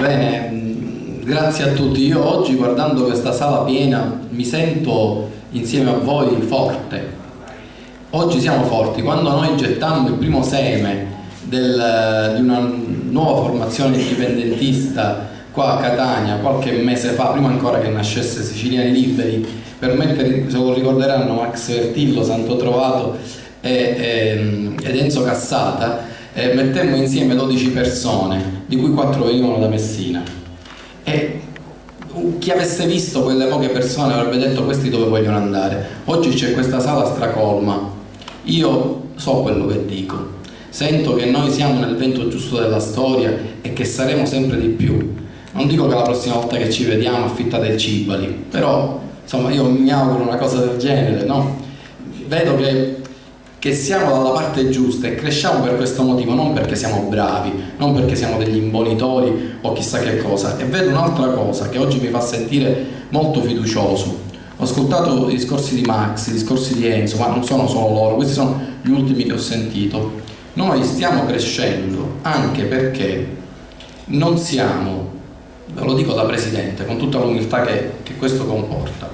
Bene, grazie a tutti. Io oggi, guardando questa sala piena, mi sento insieme a voi forte. Oggi siamo forti. Quando noi gettammo il primo seme di una nuova formazione indipendentista qua a Catania qualche mese fa, prima ancora che nascesse Siciliani Liberi, per mettere, se lo ricorderanno, Max Vertillo, Santo Trovato ed Enzo Cassata, mettemmo insieme 12 persone, di cui 4 venivano da Messina, e chi avesse visto quelle poche persone avrebbe detto: questi dove vogliono andare? Oggi c'è questa sala stracolma. Io so quello che dico, sento che noi siamo nel vento giusto della storia e che saremo sempre di più. Non dico che la prossima volta che ci vediamo affittate il Cibali, però insomma io mi auguro una cosa del genere, no? Vedo che siamo dalla parte giusta e cresciamo per questo motivo, non perché siamo bravi, non perché siamo degli imbonitori o chissà che cosa. E vedo un'altra cosa che oggi mi fa sentire molto fiducioso. Ho ascoltato i discorsi di Max, i discorsi di Enzo, ma non sono solo loro, questi sono gli ultimi che ho sentito. Noi stiamo crescendo anche perché non siamo, ve lo dico da presidente, con tutta l'umiltà che questo comporta,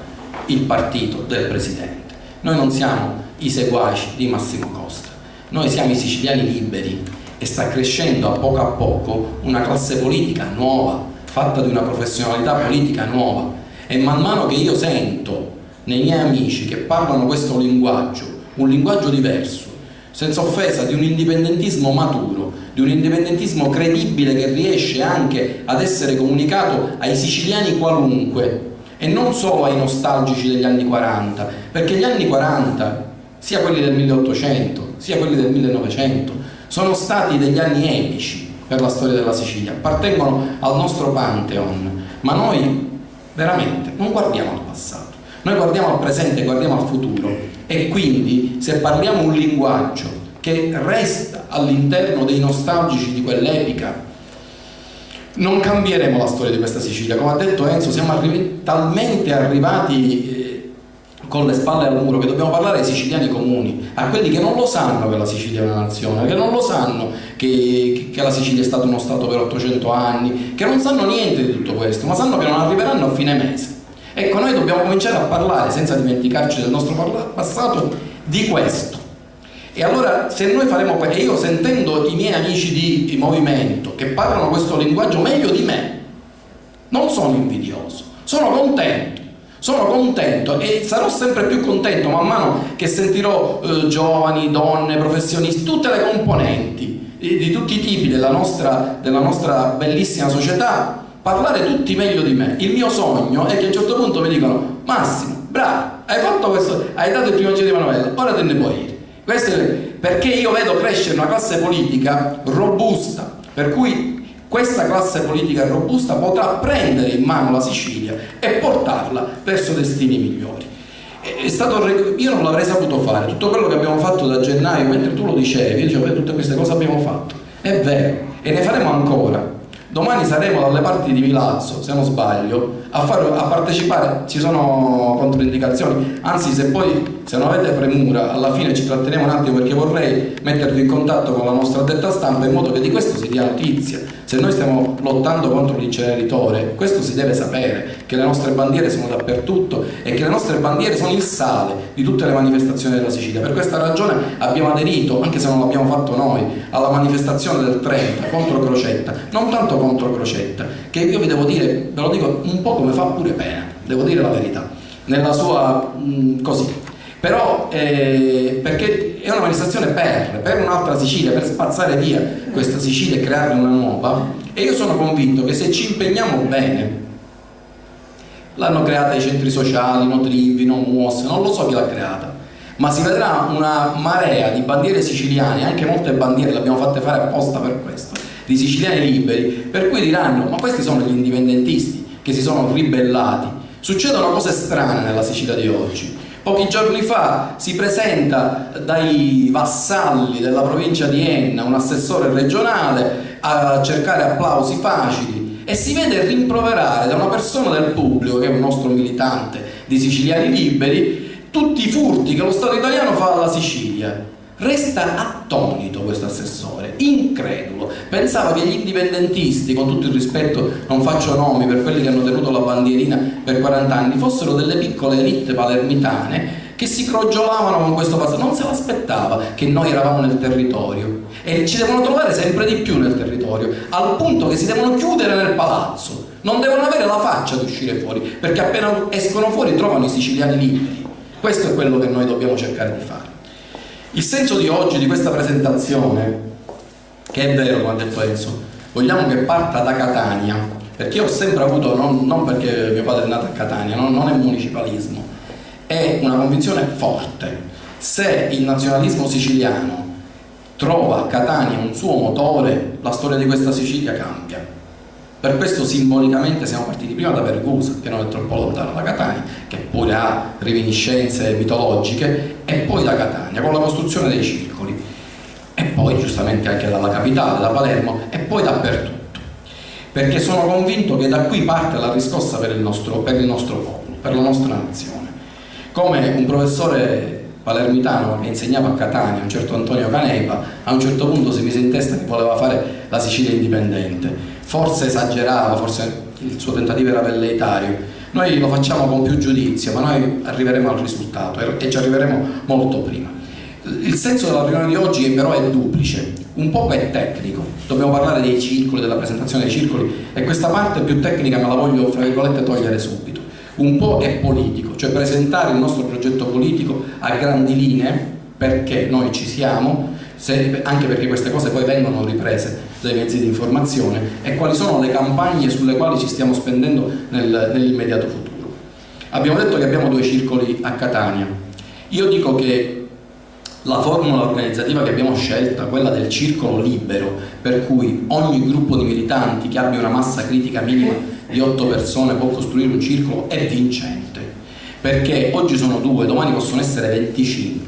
il partito del presidente. Noi non siamo i seguaci di Massimo Costa, noi siamo i siciliani liberi, e sta crescendo a poco una classe politica nuova, fatta di una professionalità politica nuova, e man mano che io sento nei miei amici che parlano questo linguaggio, un linguaggio diverso, senza offesa, di un indipendentismo maturo, di un indipendentismo credibile che riesce anche ad essere comunicato ai siciliani qualunque e non solo ai nostalgici degli anni 40, perché gli anni 40, sia quelli del 1800 sia quelli del 1900, sono stati degli anni epici per la storia della Sicilia, appartengono al nostro pantheon, ma noi veramente non guardiamo al passato, noi guardiamo al presente, guardiamo al futuro, e quindi se parliamo un linguaggio che resta all'interno dei nostalgici di quell'epica, non cambieremo la storia di questa Sicilia. Come ha detto Enzo, siamo talmente arrivati con le spalle al muro che dobbiamo parlare ai siciliani comuni, a quelli che non lo sanno che la Sicilia è una nazione, che non lo sanno che la Sicilia è stato uno stato per 800 anni, che non sanno niente di tutto questo, ma sanno che non arriveranno a fine mese. Ecco, noi dobbiamo cominciare a parlare, senza dimenticarci del nostro passato, di questo. E allora, se noi faremo, e io sentendo i miei amici di movimento che parlano questo linguaggio meglio di me, non sono invidioso, sono contento e sarò sempre più contento man mano che sentirò giovani, donne, professionisti, tutte le componenti di tutti i tipi della nostra bellissima società parlare tutti meglio di me. Il mio sogno è che a un certo punto mi dicono: Massimo, bravo, hai fatto questo, hai dato il primo giro di manovella, ora te ne puoi ir. Questo è perché io vedo crescere una classe politica robusta, per cui questa classe politica robusta potrà prendere in mano la Sicilia e portarla verso destini migliori. Io non l'avrei saputo fare, tutto quello che abbiamo fatto da gennaio, mentre tu lo dicevi, io dicevo: tutte queste cose abbiamo fatto, è vero, e ne faremo ancora. Domani saremo dalle parti di Milazzo, se non sbaglio, a partecipare. Ci sono controindicazioni, anzi, se non avete premura, alla fine ci tratteremo un attimo, perché vorrei mettervi in contatto con la nostra addetta stampa in modo che di questo si dia notizia. Se noi stiamo lottando contro l'inceneritore, questo si deve sapere, che le nostre bandiere sono dappertutto e che le nostre bandiere sono il sale di tutte le manifestazioni della Sicilia. Per questa ragione abbiamo aderito, anche se non l'abbiamo fatto noi, alla manifestazione del 30 contro Crocetta, non tanto contro Crocetta, che io vi devo dire, ve lo dico un po' come fa pure pena, devo dire la verità, nella sua così. Però perché è una manifestazione per un'altra Sicilia, per spazzare via questa Sicilia e crearne una nuova, e io sono convinto che se ci impegniamo bene, l'hanno creata i centri sociali, no Trivi, no MUOS, non lo so chi l'ha creata, ma si vedrà una marea di bandiere siciliane, anche molte bandiere le abbiamo fatte fare apposta per questo, di siciliani liberi, per cui diranno: ma questi sono gli indipendentisti che si sono ribellati. Succedono cose strane nella Sicilia di oggi. Pochi giorni fa si presenta dai vassalli della provincia di Enna un assessore regionale a cercare applausi facili e si vede rimproverare da una persona del pubblico, che è un nostro militante di Siciliani Liberi, tutti i furti che lo Stato italiano fa alla Sicilia. Resta attonito questo assessore, incredulo, pensava che gli indipendentisti, con tutto il rispetto, non faccio nomi, per quelli che hanno tenuto la bandierina per 40 anni, fossero delle piccole elite palermitane che si crogiolavano con questo passaggio. Non se l'aspettava che noi eravamo nel territorio, e ci devono trovare sempre di più nel territorio, al punto che si devono chiudere nel palazzo, non devono avere la faccia di uscire fuori, perché appena escono fuori trovano i siciliani liberi. Questo è quello che noi dobbiamo cercare di fare. Il senso di oggi, di questa presentazione, che è vero, come ha detto Enzo, vogliamo che parta da Catania, perché io ho sempre avuto, non perché mio padre è nato a Catania, non è municipalismo, è una convinzione forte: se il nazionalismo siciliano trova a Catania un suo motore, la storia di questa Sicilia cambia. Per questo simbolicamente siamo partiti prima da Pergusa, che non è troppo lontano da Catania, che pure ha reminiscenze mitologiche, e poi da Catania con la costruzione dei circoli, e poi giustamente anche dalla capitale, da Palermo, e poi dappertutto, perché sono convinto che da qui parte la riscossa per il nostro popolo, per la nostra nazione. Come un professore palermitano che insegnava a Catania, un certo Antonio Canepa, a un certo punto si mise in testa che voleva fare la Sicilia indipendente. Forse esagerava, forse il suo tentativo era velleitario. Noi lo facciamo con più giudizio, ma noi arriveremo al risultato e ci arriveremo molto prima. Il senso della riunione di oggi però è duplice: un po' è tecnico, dobbiamo parlare dei circoli, della presentazione dei circoli, e questa parte più tecnica me la voglio, fra virgolette, togliere subito. Un po' è politico, cioè presentare il nostro progetto politico a grandi linee, perché noi ci siamo, anche perché queste cose poi vengono riprese dai mezzi di informazione, e quali sono le campagne sulle quali ci stiamo spendendo nell'immediato futuro. Abbiamo detto che abbiamo 2 circoli a Catania. Io dico che la formula organizzativa che abbiamo scelta, quella del circolo libero, per cui ogni gruppo di militanti che abbia una massa critica minima di 8 persone può costruire un circolo, è vincente, perché oggi sono 2, domani possono essere 25,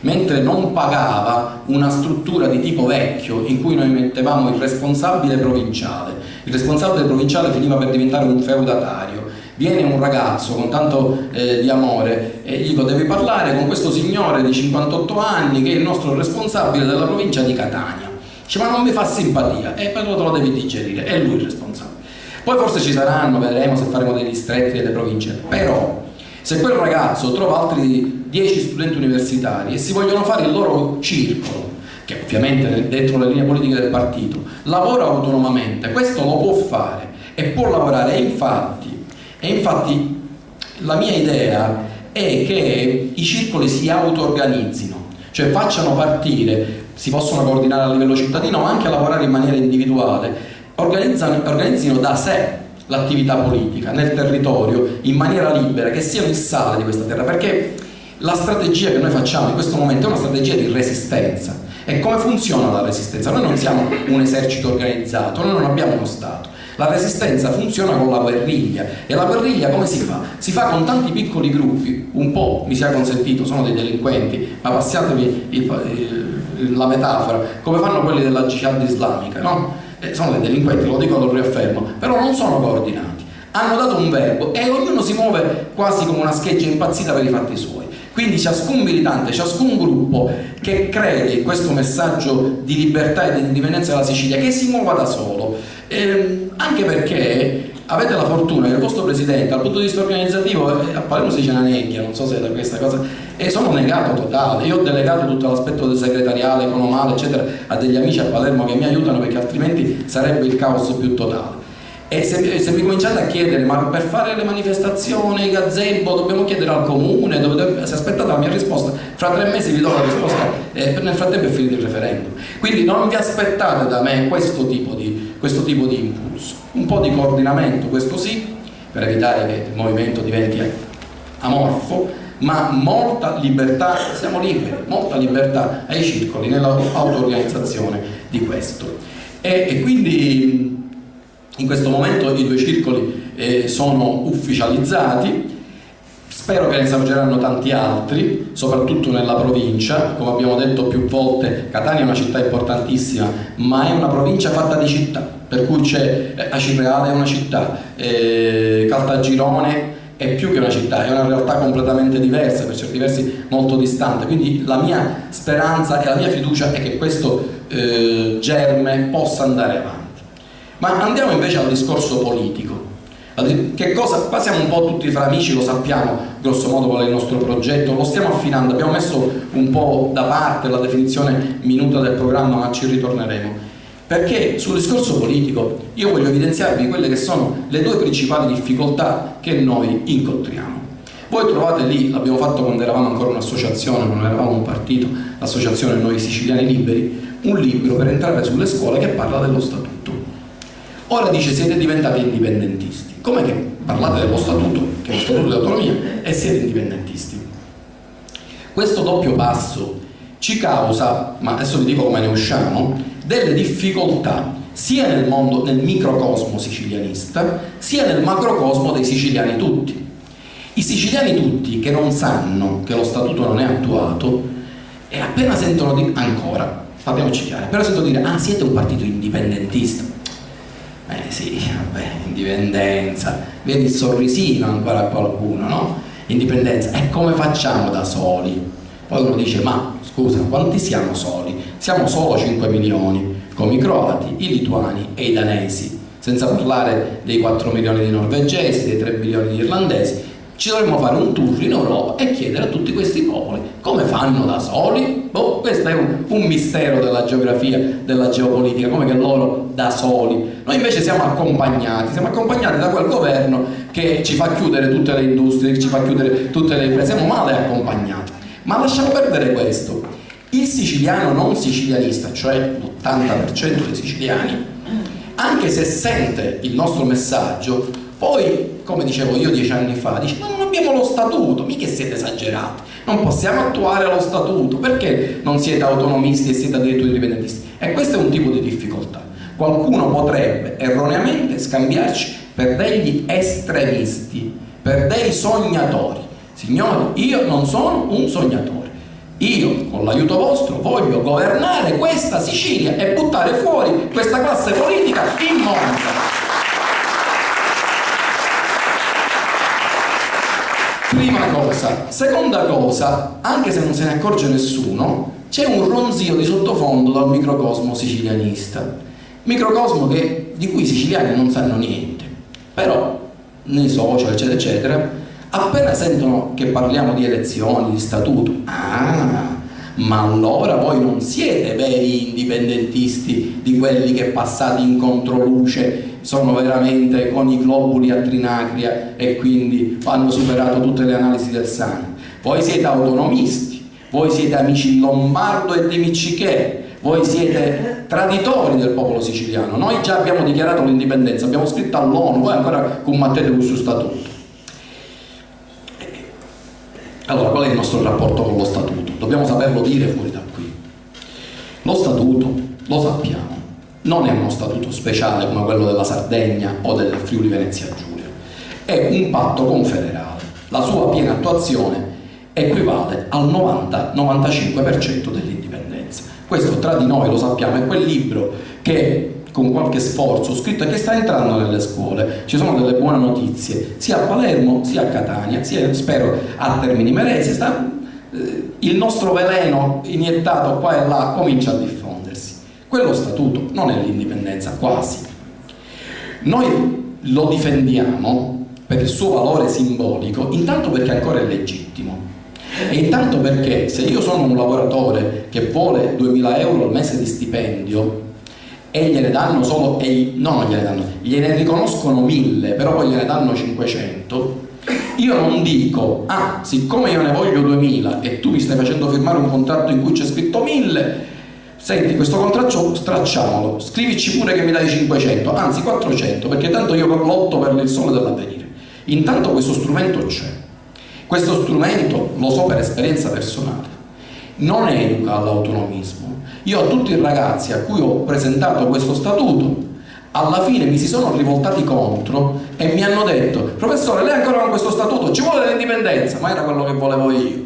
mentre non pagava una struttura di tipo vecchio in cui noi mettevamo il responsabile provinciale. Il responsabile provinciale finiva per diventare un feudatario. Viene un ragazzo con tanto di amore e gli dico: devi parlare con questo signore di 58 anni che è il nostro responsabile della provincia di Catania. Dice: ma non mi fa simpatia. E poi te lo devi digerire, è lui il responsabile. Poi forse ci saranno, vedremo se faremo dei distretti, delle province, però se quel ragazzo trova altri 10 studenti universitari e si vogliono fare il loro circolo, che ovviamente dentro le linee politiche del partito lavora autonomamente, questo lo può fare e può lavorare. E infatti la mia idea è che i circoli si auto-organizzino, cioè facciano partire, si possono coordinare a livello cittadino ma anche lavorare in maniera individuale, organizzino da sé l'attività politica nel territorio in maniera libera, che siano il sale di questa terra, perché la strategia che noi facciamo in questo momento è una strategia di resistenza. E come funziona la resistenza? Noi non siamo un esercito organizzato, noi non abbiamo uno Stato. La resistenza funziona con la guerriglia, e la guerriglia come si fa? Si fa con tanti piccoli gruppi, un po', mi sia consentito, sono dei delinquenti, ma passatemi la metafora, come fanno quelli della jihad islamica, no? Sono dei delinquenti, lo dico, lo riaffermo, però non sono coordinati, hanno dato un verbo e ognuno si muove quasi come una scheggia impazzita per i fatti suoi. Quindi ciascun militante, ciascun gruppo che crede in questo messaggio di libertà e di indipendenza della Sicilia, che si muova da solo, anche perché avete la fortuna che il vostro presidente dal punto di vista organizzativo, a Palermo si dice una neghia, non so se è da questa cosa, e sono negato totale. Io ho delegato tutto l'aspetto del segretariale, economale eccetera a degli amici a Palermo che mi aiutano, perché altrimenti sarebbe il caos più totale. E se mi cominciate a chiedere: ma per fare le manifestazioni, i gazebo, dobbiamo chiedere al comune, se aspettate la mia risposta, fra 3 mesi vi do la risposta, e nel frattempo è finito il referendum. Quindi non vi aspettate da me questo tipo di impulso, un po' di coordinamento, questo sì, per evitare che il movimento diventi amorfo, ma molta libertà, siamo liberi, molta libertà ai circoli nell'auto-organizzazione di questo. E quindi in questo momento i 2 circoli sono ufficializzati, spero che ne sorgeranno tanti altri, soprattutto nella provincia. Come abbiamo detto più volte, Catania è una città importantissima, ma è una provincia fatta di città, per cui c'è Acireale è una città, Caltagirone è più che una città, è una realtà completamente diversa, per certi versi molto distante, quindi la mia speranza e la mia fiducia è che questo germe possa andare avanti. Ma andiamo invece al discorso politico. Che cosa, qua siamo un po' tutti fra amici, lo sappiamo grosso modo qual è il nostro progetto, lo stiamo affinando, abbiamo messo un po' da parte la definizione minuta del programma, ma ci ritorneremo, perché sul discorso politico io voglio evidenziarvi quelle che sono le due principali difficoltà che noi incontriamo. Voi trovate lì, l'abbiamo fatto quando eravamo ancora un'associazione, non eravamo un partito, l'associazione Noi Siciliani Liberi, un libro per entrare sulle scuole che parla dello statuto. Ora dice siete diventati indipendentisti. Come che parlate dello statuto, che è lo statuto di autonomia, e siete indipendentisti? Questo doppio passo ci causa, ma adesso vi dico come ne usciamo, delle difficoltà sia nel mondo, nel microcosmo sicilianista, sia nel macrocosmo dei siciliani tutti. I siciliani tutti che non sanno che lo statuto non è attuato e appena sentono dire, ancora, parliamoci chiaro, però sentono dire, ah, siete un partito indipendentista. Sì, vabbè, indipendenza, vedi il sorrisino ancora a qualcuno, no? Indipendenza, e come facciamo da soli? Poi uno dice, ma scusa, quanti siamo soli? Siamo solo 5 milioni, come i croati, i lituani e i danesi, senza parlare dei 4 milioni di norvegesi, dei 3 milioni di irlandesi. Ci dovremmo fare un tour in Europa e chiedere a tutti questi popoli come fanno da soli. Boh, questo è un mistero della geografia, della geopolitica, come che loro da soli. Noi invece siamo accompagnati da quel governo che ci fa chiudere tutte le industrie, che ci fa chiudere tutte le imprese, siamo male accompagnati. Ma lasciamo perdere questo. Il siciliano non sicilianista, cioè l'80% dei siciliani, anche se sente il nostro messaggio, poi, come dicevo io 10 anni fa, dice, ma non abbiamo lo statuto, mica siete esagerati, non possiamo attuare lo statuto, perché non siete autonomisti e siete addirittura indipendentisti? E questo è un tipo di difficoltà. Qualcuno potrebbe erroneamente scambiarci per degli estremisti, per dei sognatori. Signori, io non sono un sognatore. Io, con l'aiuto vostro, voglio governare questa Sicilia e buttare fuori questa classe politica immonda. Prima cosa. Seconda cosa, anche se non se ne accorge nessuno, c'è un ronzio di sottofondo dal microcosmo sicilianista. Microcosmo di cui i siciliani non sanno niente. Però, nei social, eccetera, eccetera, appena sentono che parliamo di elezioni, di statuto, ma allora voi non siete veri indipendentisti di quelli che passati in controluce sono veramente con i globuli a trinacria e quindi hanno superato tutte le analisi del sangue. Voi siete autonomisti, voi siete amici di Lombardo e di Miccichè, voi siete traditori del popolo siciliano. Noi già abbiamo dichiarato l'indipendenza, abbiamo scritto all'ONU, voi ancora combattete questo statuto. Allora, qual è il nostro rapporto con lo statuto? Dobbiamo saperlo dire fuori da qui. Lo statuto, lo sappiamo, non è uno statuto speciale come quello della Sardegna o del Friuli Venezia Giulia, è un patto confederale. La sua piena attuazione equivale al 90-95% dell'indipendenza. Questo tra di noi lo sappiamo, è quel libro che con qualche sforzo scritto e che sta entrando nelle scuole. Ci sono delle buone notizie sia a Palermo sia a Catania, sia spero a Termini Imerese. Il nostro veleno iniettato qua e là comincia a diffondersi. Quello statuto non è l'indipendenza, quasi. Noi lo difendiamo per il suo valore simbolico, intanto perché ancora è legittimo e intanto perché se io sono un lavoratore che vuole 2000 euro al mese di stipendio e gliene danno solo, non gliene danno, gliene riconoscono 1000, però poi gliene danno 500, io non dico, siccome io ne voglio 2000 e tu mi stai facendo firmare un contratto in cui c'è scritto 1000, senti, questo contratto stracciamolo, scrivici pure che mi dai 500, anzi 400, perché tanto io lotto per il sole dell'avvenire. Intanto questo strumento c'è. Questo strumento, lo so per esperienza personale, non educa all'autonomismo. Io a tutti i ragazzi a cui ho presentato questo statuto, alla fine mi si sono rivoltati contro e mi hanno detto: professore, lei ancora con questo statuto ci vuole l'indipendenza, ma era quello che volevo io,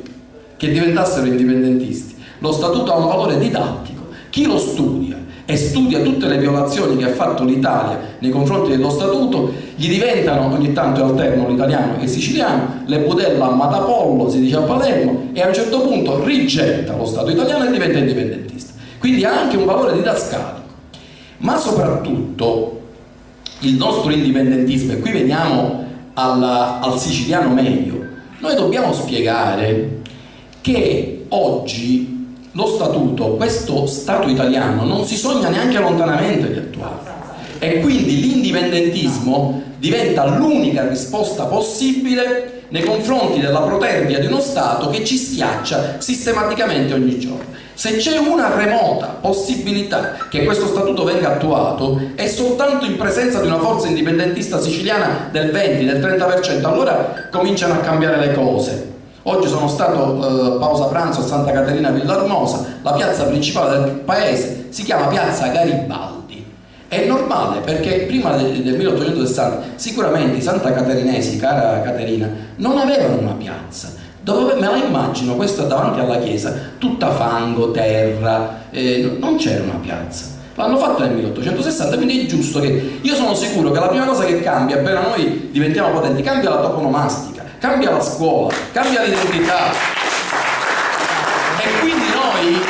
che diventassero indipendentisti. Lo statuto ha un valore didattico, chi lo studia e studia tutte le violazioni che ha fatto l'Italia nei confronti dello Statuto, gli diventano, ogni tanto alternano l'italiano e il siciliano, le budella a Matapollo, si dice a Palermo, e a un certo punto rigetta lo Stato italiano e diventa indipendentista. Quindi ha anche un valore didascalico. Ma soprattutto il nostro indipendentismo, e qui veniamo al siciliano medio, noi dobbiamo spiegare che oggi lo Statuto, questo Stato italiano, non si sogna neanche lontanamente di attuare, e quindi l'indipendentismo diventa l'unica risposta possibile nei confronti della protervia di uno Stato che ci schiaccia sistematicamente ogni giorno. Se c'è una remota possibilità che questo Statuto venga attuato, è soltanto in presenza di una forza indipendentista siciliana del 20, del 30%, allora cominciano a cambiare le cose. Oggi sono stato pausa pranzo a Santa Caterina Villahermosa, la piazza principale del paese si chiama Piazza Garibaldi. È normale, perché prima del 1860 sicuramente i santacaterinesi, cara Caterina, non avevano una piazza. Me la immagino, questa davanti alla chiesa, tutta fango, terra, non c'era una piazza. L'hanno fatto nel 1860, quindi è giusto che, io sono sicuro che la prima cosa che cambia appena noi diventiamo potenti, cambia la toponomastica, cambia la scuola, cambia l'identità. E quindi noi,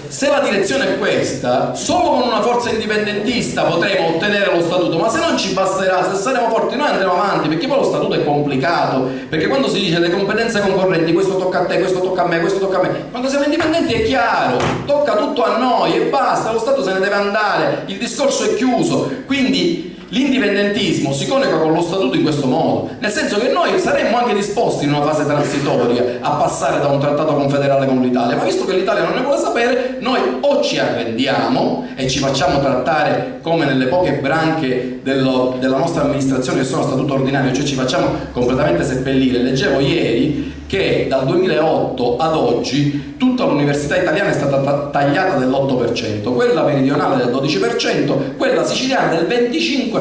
se la direzione è questa, solo con una forza indipendentista potremo ottenere lo Statuto, ma se non ci basterà, se saremo forti noi andremo avanti, perché poi lo Statuto è complicato, perché quando si dice le competenze concorrenti, questo tocca a te, questo tocca a me, questo tocca a me, quando siamo indipendenti è chiaro, tocca tutto a noi e basta, lo Stato se ne deve andare, il discorso è chiuso. Quindi l'indipendentismo si coniuga con lo Statuto in questo modo, nel senso che noi saremmo anche disposti in una fase transitoria a passare da un trattato confederale con l'Italia, ma visto che l'Italia non ne vuole sapere, noi o ci arrendiamo e ci facciamo trattare come nelle poche branche della nostra amministrazione che sono a statuto ordinario, cioè ci facciamo completamente seppellire. Leggevo ieri che dal 2008 ad oggi tutta l'università italiana è stata tagliata dell'8%, quella meridionale del 12%, quella siciliana del 25%.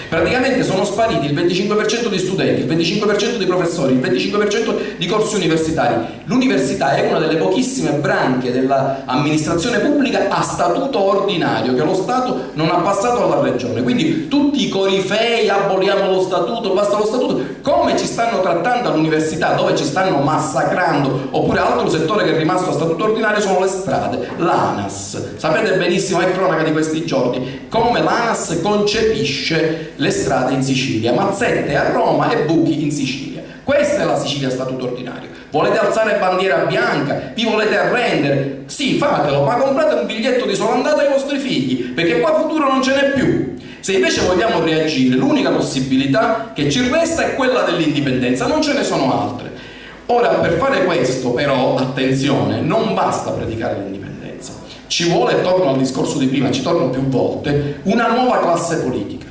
Praticamente sono spariti il 25% di studenti, il 25% di professori, il 25% di corsi universitari. L'università è una delle pochissime branche dell'amministrazione pubblica a statuto ordinario che lo Stato non ha passato alla regione. Quindi tutti i corifei, aboliamo lo statuto, basta lo statuto, come ci stanno trattando all'università, dove ci stanno massacrando. Oppure altro settore che è rimasto a statuto ordinario sono le strade, l'ANAS. Sapete benissimo, è cronaca di questi giorni, come l'ANAS concepisce le strade in Sicilia, mazzette a Roma e buchi in Sicilia. Questa è la Sicilia a statuto ordinario. Volete alzare bandiera bianca? Vi volete arrendere? Sì, fatelo, ma comprate un biglietto di sola andata ai vostri figli, perché qua futuro non ce n'è più. Se invece vogliamo reagire, l'unica possibilità che ci resta è quella dell'indipendenza, non ce ne sono altre. Ora, per fare questo, però, attenzione, non basta predicare l'indipendenza. Ci vuole, torno al discorso di prima, ci torno più volte, una nuova classe politica.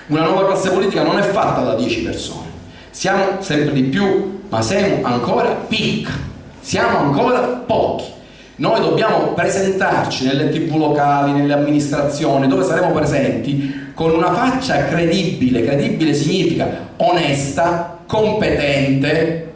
Una nuova classe politica non è fatta da 10 persone, siamo sempre di più, ma siamo ancora piccoli, siamo ancora pochi. Noi dobbiamo presentarci nelle TV locali, nelle amministrazioni, dove saremo presenti, con una faccia credibile. Credibile significa onesta, competente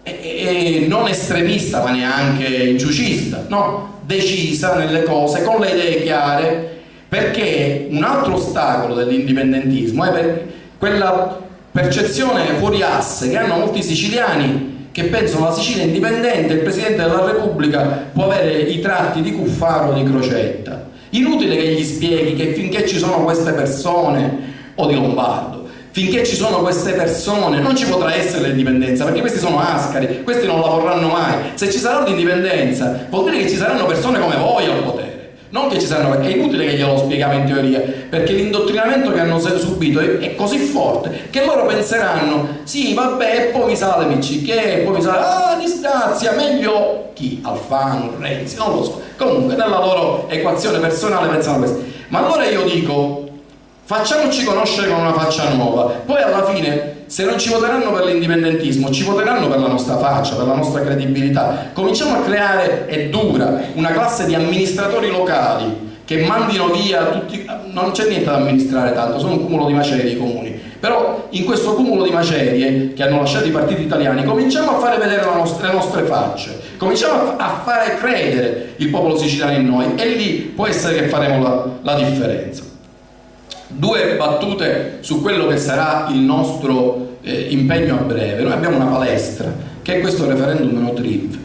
e non estremista, ma neanche inciucista, no? Decisa nelle cose, con le idee chiare. Perché un altro ostacolo dell'indipendentismo è quella percezione fuori asse che hanno molti siciliani, che pensano la Sicilia è indipendente, il Presidente della Repubblica può avere i tratti di Cuffaro o di Crocetta. Inutile che gli spieghi che finché ci sono queste persone, o di Lombardo, finché ci sono queste persone non ci potrà essere l'indipendenza, perché questi sono ascari, questi non lavoreranno mai. Se ci sarà l'indipendenza vuol dire che ci saranno persone come voi al potere. Non che ci saranno, è inutile che glielo spieghiamo in teoria, perché l'indottrinamento che hanno subito è così forte che loro penseranno, sì vabbè, e poi mi sale Miccichè, e poi mi sale, disgrazia, meglio chi? Alfano, Renzi, non lo so. Comunque nella loro equazione personale pensano questo. Ma allora io dico, facciamoci conoscere con una faccia nuova, poi alla fine se non ci voteranno per l'indipendentismo ci voteranno per la nostra faccia, per la nostra credibilità. Cominciamo a creare, è dura, una classe di amministratori locali che mandino via tutti, non c'è niente da amministrare tanto, sono un cumulo di macerie i comuni, però in questo cumulo di macerie che hanno lasciato i partiti italiani cominciamo a fare vedere le nostre facce, cominciamo a fare credere il popolo siciliano in noi, e lì può essere che faremo la differenza. Due battute su quello che sarà il nostro impegno a breve. Noi abbiamo una palestra che è questo referendum no TRIV.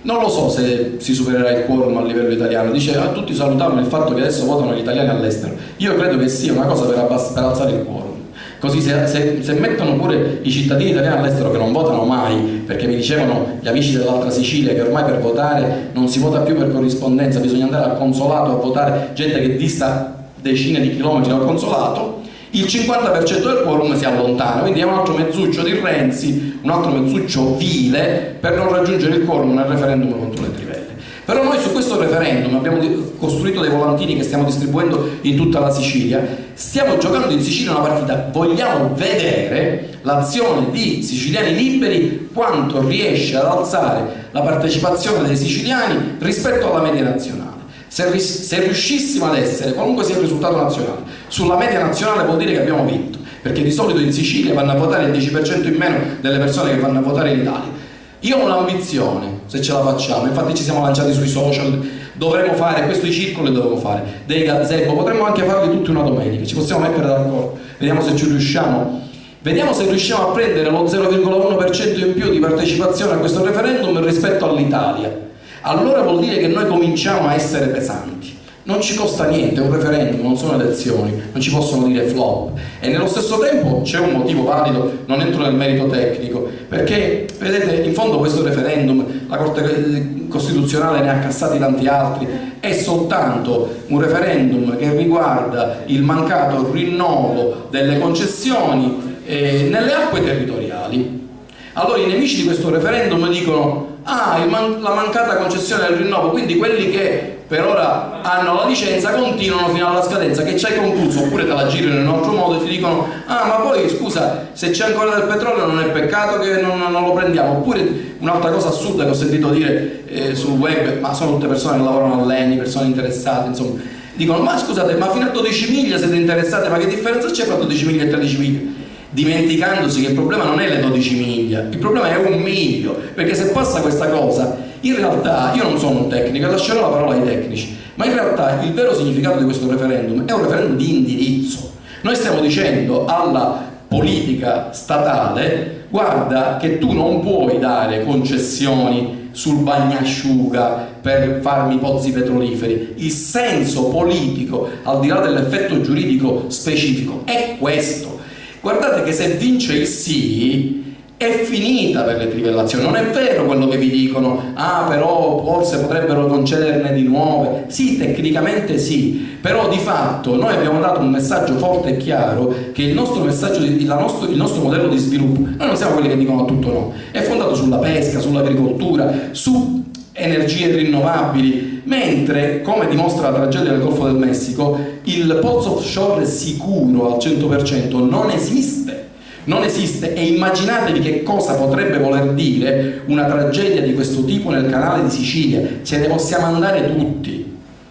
Non lo so se si supererà il quorum a livello italiano. Dice, tutti salutavano il fatto che adesso votano gli italiani all'estero. Io credo che sia una cosa per alzare il quorum. Così se mettono pure i cittadini italiani all'estero che non votano mai, perché mi dicevano gli amici dell'altra Sicilia che ormai per votare non si vota più per corrispondenza, bisogna andare al consolato a votare, gente che dista decine di chilometri dal consolato, il 50% del quorum si allontana, quindi è un altro mezzuccio di Renzi, un altro mezzuccio vile per non raggiungere il quorum nel referendum contro le trivelle. Però noi su questo referendum abbiamo costruito dei volantini che stiamo distribuendo in tutta la Sicilia, stiamo giocando in Sicilia una partita, vogliamo vedere l'azione di Siciliani Liberi quanto riesce ad alzare la partecipazione dei siciliani rispetto alla media nazionale. Se riuscissimo ad essere, qualunque sia il risultato nazionale, sulla media nazionale vuol dire che abbiamo vinto, perché di solito in Sicilia vanno a votare il 10% in meno delle persone che vanno a votare in Italia. Io ho un'ambizione, se ce la facciamo, infatti ci siamo lanciati sui social, dovremmo fare, questi circoli dovremmo fare, dei gazebo, potremmo anche farli tutti una domenica, ci possiamo mettere d'accordo, vediamo se ci riusciamo. Vediamo se riusciamo a prendere lo 0,1% in più di partecipazione a questo referendum rispetto all'Italia. Allora vuol dire che noi cominciamo a essere pesanti. Non ci costa niente, è un referendum, non sono elezioni, non ci possono dire flop. E nello stesso tempo c'è un motivo valido, non entro nel merito tecnico, perché vedete, in fondo questo referendum, la Corte Costituzionale ne ha cassati tanti altri, è soltanto un referendum che riguarda il mancato rinnovo delle concessioni nelle acque territoriali. Allora i nemici di questo referendum dicono la mancata concessione del rinnovo, quindi quelli che per ora hanno la licenza continuano fino alla scadenza, che ci hai concluso, oppure te la girano in un altro modo e ti dicono ma poi scusa, se c'è ancora del petrolio non è peccato che non lo prendiamo. Oppure un'altra cosa assurda che ho sentito dire sul web, ma sono tutte persone che lavorano all'ENI, persone interessate, insomma, dicono ma scusate, ma fino a 12 miglia siete interessate, ma che differenza c'è fra 12 miglia e 13 miglia? Dimenticandosi che il problema non è le 12 miglia, il problema è 1 miglio, perché se passa questa cosa, in realtà, io non sono un tecnico, lascerò la parola ai tecnici, ma in realtà il vero significato di questo referendum è un referendum di indirizzo. Noi stiamo dicendo alla politica statale, guarda che tu non puoi dare concessioni sul bagnasciuga per farmi pozzi petroliferi. Il senso politico, al di là dell'effetto giuridico specifico, è questo. Guardate che se vince il sì è finita per le trivellazioni, non è vero quello che vi dicono, però forse potrebbero concederne di nuove. Sì, tecnicamente sì, però di fatto noi abbiamo dato un messaggio forte e chiaro che il nostro messaggio, il nostro modello di sviluppo, noi non siamo quelli che dicono a tutto no, è fondato sulla pesca, sull'agricoltura, su energie rinnovabili, mentre, come dimostra la tragedia del Golfo del Messico, il pozzo offshore sicuro al 100% non esiste. Non esiste, e immaginatevi che cosa potrebbe voler dire una tragedia di questo tipo nel canale di Sicilia. Ce ne possiamo andare tutti.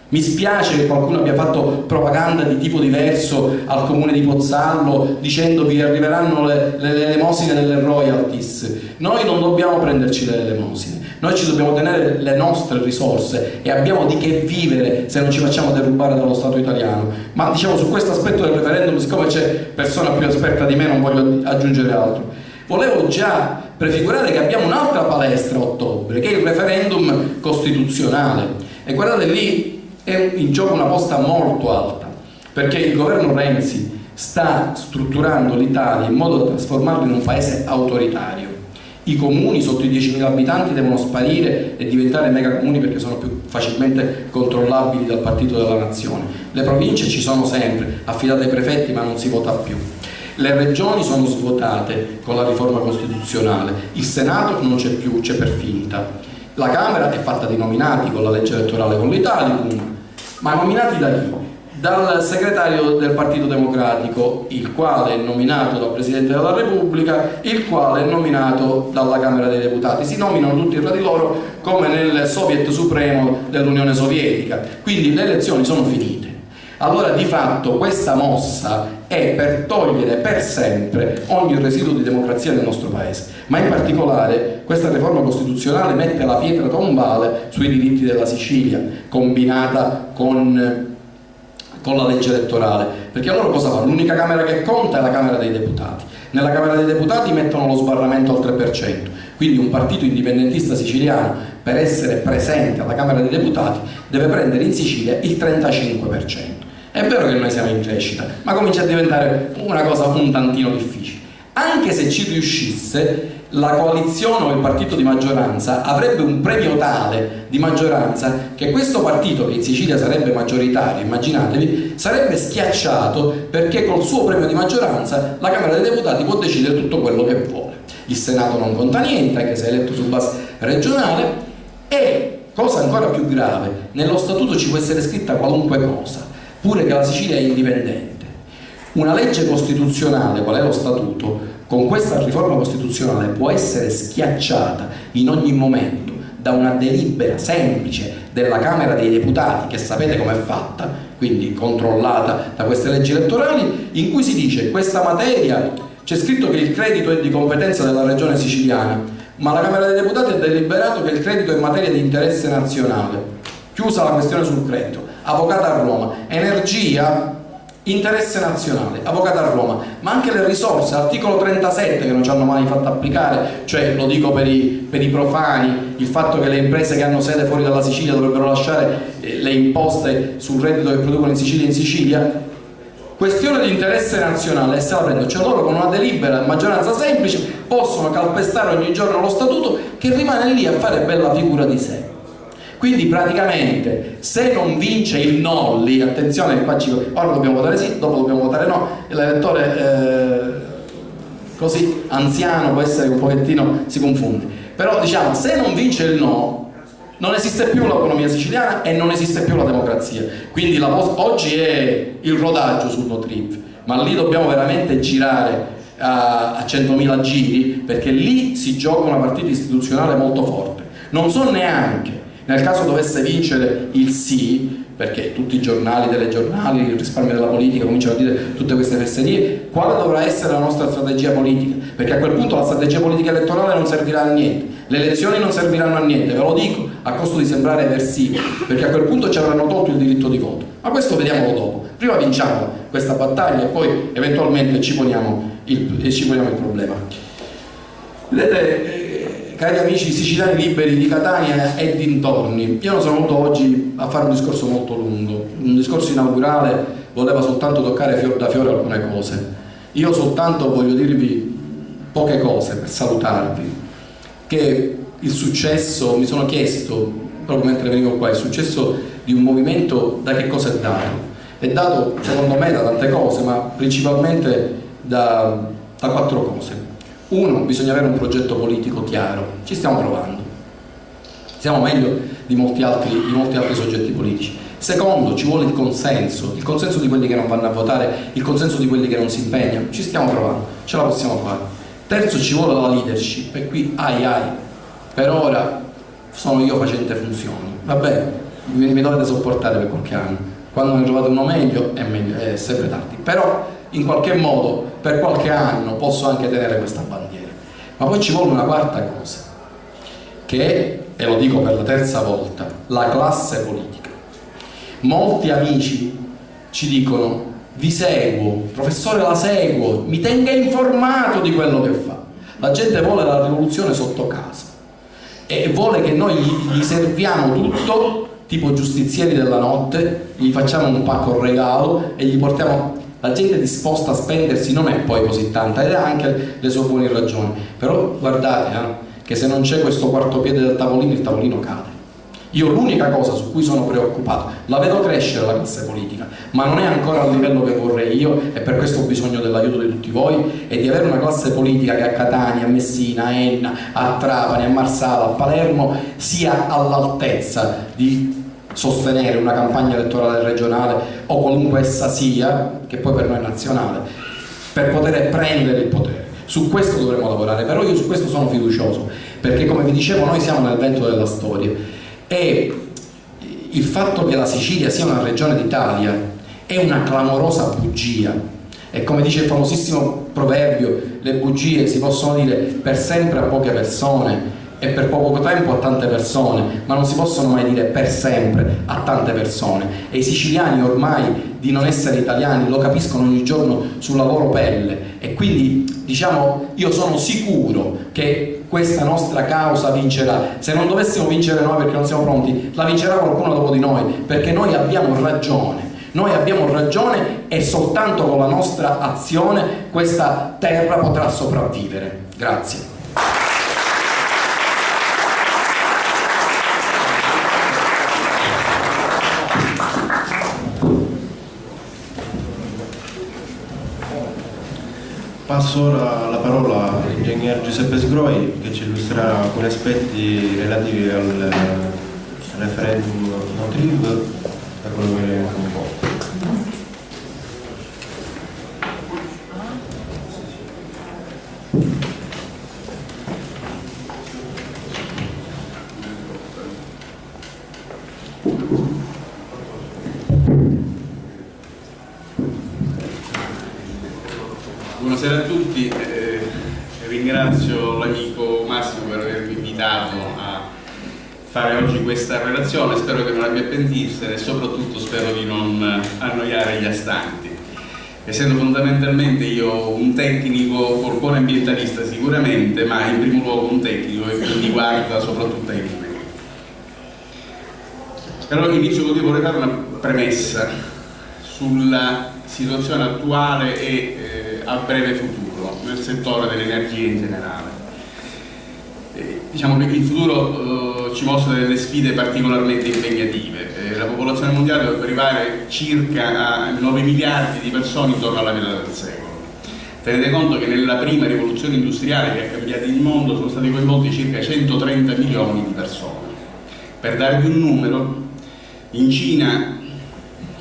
Mi spiace che qualcuno abbia fatto propaganda di tipo diverso al comune di Pozzallo dicendo vi arriveranno le elemosine delle royalties. Noi non dobbiamo prenderci le elemosine, noi ci dobbiamo tenere le nostre risorse e abbiamo di che vivere se non ci facciamo derubare dallo Stato italiano. Ma diciamo, su questo aspetto del referendum, siccome c'è persona più esperta di me, non voglio aggiungere altro. Volevo già prefigurare che abbiamo un'altra palestra a ottobre, che è il referendum costituzionale, e guardate lì è in gioco una posta molto alta, perché il governo Renzi sta strutturando l'Italia in modo da trasformarlo in un paese autoritario. I comuni sotto i 10.000 abitanti devono sparire e diventare megacomuni perché sono più facilmente controllabili dal partito della nazione. Le province ci sono sempre, affidate ai prefetti, ma non si vota più. Le regioni sono svuotate con la riforma costituzionale, il Senato non c'è più, c'è per finta. La Camera è fatta di nominati con la legge elettorale, con l'Italicum, ma nominati da chi? dal segretario del Partito Democratico, il quale è nominato dal Presidente della Repubblica, il quale è nominato dalla Camera dei Deputati. Si nominano tutti tra di loro come nel Soviet Supremo dell'Unione Sovietica, quindi le elezioni sono finite. Allora di fatto questa mossa è per togliere per sempre ogni residuo di democrazia nel nostro Paese, ma in particolare questa riforma costituzionale mette la pietra tombale sui diritti della Sicilia, combinata con la legge elettorale, perché loro cosa fanno? L'unica Camera che conta è la Camera dei Deputati. Nella Camera dei Deputati mettono lo sbarramento al 3%, quindi un partito indipendentista siciliano per essere presente alla Camera dei Deputati deve prendere in Sicilia il 35%. È vero che noi siamo in crescita, ma comincia a diventare una cosa un tantino difficile. Anche se ci riuscisse, la coalizione o il partito di maggioranza avrebbe un premio tale di maggioranza che questo partito, che in Sicilia sarebbe maggioritario, immaginatevi, sarebbe schiacciato, perché col suo premio di maggioranza la Camera dei Deputati può decidere tutto quello che vuole. Il Senato non conta niente, anche se è eletto su base regionale, e, cosa ancora più grave, nello statuto ci può essere scritta qualunque cosa, pure che la Sicilia è indipendente. Una legge costituzionale, qual è lo statuto, con questa riforma costituzionale può essere schiacciata in ogni momento da una delibera semplice della Camera dei Deputati, che sapete com'è fatta, quindi controllata da queste leggi elettorali, in cui si dice: questa materia, c'è scritto che il credito è di competenza della regione siciliana, ma la Camera dei Deputati ha deliberato che il credito è materia di interesse nazionale, chiusa la questione sul credito, avvocata a Roma. Energia, interesse nazionale, avvocata a Roma. Ma anche le risorse, articolo 37, che non ci hanno mai fatto applicare, cioè, lo dico per i profani, il fatto che le imprese che hanno sede fuori dalla Sicilia dovrebbero lasciare le imposte sul reddito che producono in Sicilia, questione di interesse nazionale, e se la prendono, cioè loro con una delibera di maggioranza semplice possono calpestare ogni giorno lo statuto, che rimane lì a fare bella figura di sé. Quindi praticamente, se non vince il no lì, attenzione, qua ora dobbiamo votare sì, dopo dobbiamo votare no, l'elettore così anziano può essere un pochettino, si confonde, però diciamo, se non vince il no, non esiste più l'autonomia siciliana e non esiste più la democrazia. Quindi oggi è il rodaggio sul no trip, ma lì dobbiamo veramente girare a 100.000 giri, perché lì si gioca una partita istituzionale molto forte. Non so neanche, nel caso dovesse vincere il sì, perché tutti i giornali, telegiornali, il risparmio della politica cominciano a dire tutte queste fesserie, quale dovrà essere la nostra strategia politica? Perché a quel punto la strategia politica elettorale non servirà a niente, le elezioni non serviranno a niente, ve lo dico, a costo di sembrare eversivo, perché a quel punto ci avranno tolto il diritto di voto. Ma questo vediamolo dopo. Prima vinciamo questa battaglia e poi eventualmente ci poniamo il problema. Vedete, cari amici siciliani liberi di Catania e dintorni, io non sono venuto oggi a fare un discorso molto lungo, un discorso inaugurale voleva soltanto toccare fior da fiore alcune cose. Io soltanto voglio dirvi poche cose per salutarvi, che il successo, mi sono chiesto proprio mentre venivo qua, il successo di un movimento da che cosa è dato? È dato secondo me da tante cose, ma principalmente da 4 cose. Uno, bisogna avere un progetto politico chiaro, ci stiamo provando, siamo meglio di molti altri soggetti politici. Secondo, ci vuole il consenso di quelli che non vanno a votare, il consenso di quelli che non si impegnano, ci stiamo provando, ce la possiamo fare. Terzo, ci vuole la leadership, e qui per ora sono io facente funzioni, va bene, mi dovete sopportare per qualche anno, quando ne trovate uno meglio è sempre tardi, però in qualche modo per qualche anno posso anche tenere questa bandiera. Ma poi ci vuole una quarta cosa, che è, e lo dico per la terza volta, la classe politica. Molti amici ci dicono: vi seguo, professore, la seguo, mi tenga informato di quello che fa. La gente vuole la rivoluzione sotto casa e vuole che noi gli serviamo tutto, tipo giustizieri della notte, gli facciamo un pacco regalo e gli portiamo. La gente è disposta a spendersi, non è poi così tanta, ed ha anche le sue buone ragioni, però guardate che se non c'è questo quarto piede del tavolino, il tavolino cade. Io l'unica cosa su cui sono preoccupato, la vedo crescere la classe politica, ma non è ancora al livello che vorrei io, e per questo ho bisogno dell'aiuto di tutti voi, e di avere una classe politica che a Catania, a Messina, a Enna, a Trapani, a Marsala, a Palermo sia all'altezza di sostenere una campagna elettorale regionale o qualunque essa sia, che poi per noi è nazionale, per poter prendere il potere. Su questo dovremo lavorare, però io su questo sono fiducioso, perché come vi dicevo noi siamo nel vento della storia e il fatto che la Sicilia sia una regione d'Italia è una clamorosa bugia, e come dice il famosissimo proverbio, le bugie si possono dire per sempre a poche persone e per poco tempo a tante persone, ma non si possono mai dire per sempre a tante persone, e i siciliani ormai di non essere italiani lo capiscono ogni giorno sulla loro pelle, e quindi diciamo io sono sicuro che questa nostra causa vincerà. Se non dovessimo vincere noi perché non siamo pronti, la vincerà qualcuno dopo di noi, perché noi abbiamo ragione. Noi abbiamo ragione e soltanto con la nostra azione questa terra potrà sopravvivere. Grazie. Passo ora la parola all'ingegner Giuseppe Sgroi, che ci illustrerà alcuni aspetti relativi al referendum no TRIV, per quello che ne comporta. Buonasera a tutti, ringrazio l'amico Massimo per avermi invitato a fare oggi questa relazione, spero che non abbia pentirsi e soprattutto spero di non annoiare gli astanti. Essendo fondamentalmente io un tecnico, col buon ambientalista sicuramente, ma in primo luogo un tecnico e quindi guarda soprattutto ai numeri. Allora inizio così, vorrei fare una premessa sulla situazione attuale e a breve futuro nel settore dell'energia in generale. Diciamo che il futuro ci mostra delle sfide particolarmente impegnative. La popolazione mondiale dovrebbe arrivare circa a 9 miliardi di persone intorno alla metà del secolo. Tenete conto che nella prima rivoluzione industriale che ha cambiato il mondo sono stati coinvolti circa 130 milioni di persone. Per darvi un numero, in Cina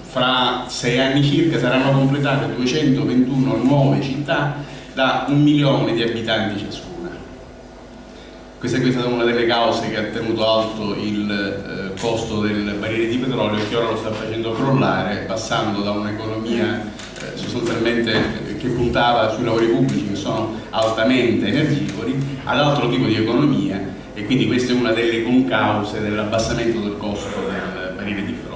fra 6 anni circa saranno completate 221 nuove città da 1 milione di abitanti ciascuna. Questa è stata una delle cause che ha tenuto alto il costo del barile di petrolio, che ora lo sta facendo crollare, passando da un'economia sostanzialmente che puntava sui lavori pubblici che sono altamente energivori ad altro tipo di economia, e quindi questa è una delle concause dell'abbassamento del costo del barile di petrolio.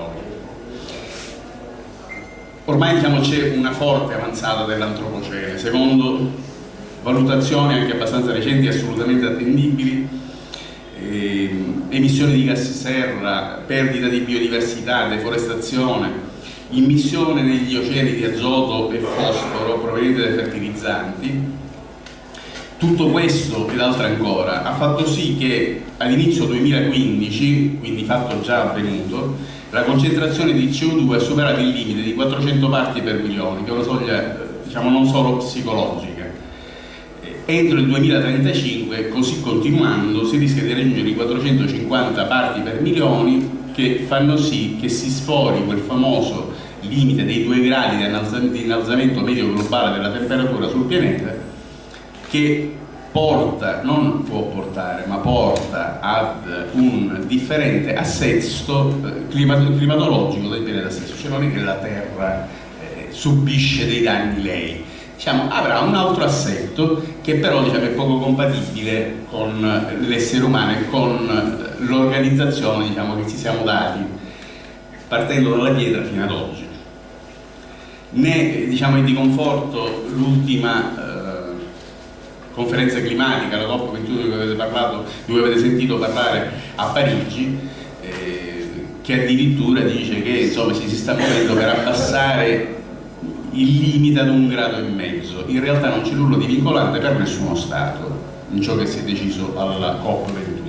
Ormai diciamo c'è una forte avanzata dell'antropocene, secondo valutazioni anche abbastanza recenti e assolutamente attendibili, emissioni di gas serra, perdita di biodiversità, deforestazione, immissione negli oceani di azoto e fosforo proveniente dai fertilizzanti. Tutto questo ed altro ancora ha fatto sì che all'inizio 2015, quindi fatto già avvenuto, la concentrazione di CO2 ha superato il limite di 400 parti per milione, che è una soglia diciamo non solo psicologica. Entro il 2035, così continuando, si rischia di raggiungere i 450 parti per milioni, che fanno sì che si sfori quel famoso limite dei 2 gradi di innalzamento medio globale della temperatura sul pianeta, che porta, non può portare, ma porta ad un differente assetto climatologico del pianeta stesso, cioè non è che la Terra subisce dei danni lei, diciamo, avrà un altro assetto che però diciamo, è poco compatibile con l'essere umano e con l'organizzazione diciamo, che ci siamo dati partendo dalla pietra fino ad oggi. Ne diciamo, è di conforto l'ultima conferenza climatica, la COP21 di cui avete sentito parlare a Parigi, che addirittura dice che insomma, si sta muovendo per abbassare il limite ad 1,5 gradi. In realtà non c'è nulla di vincolante per nessuno Stato in ciò che si è deciso alla COP21.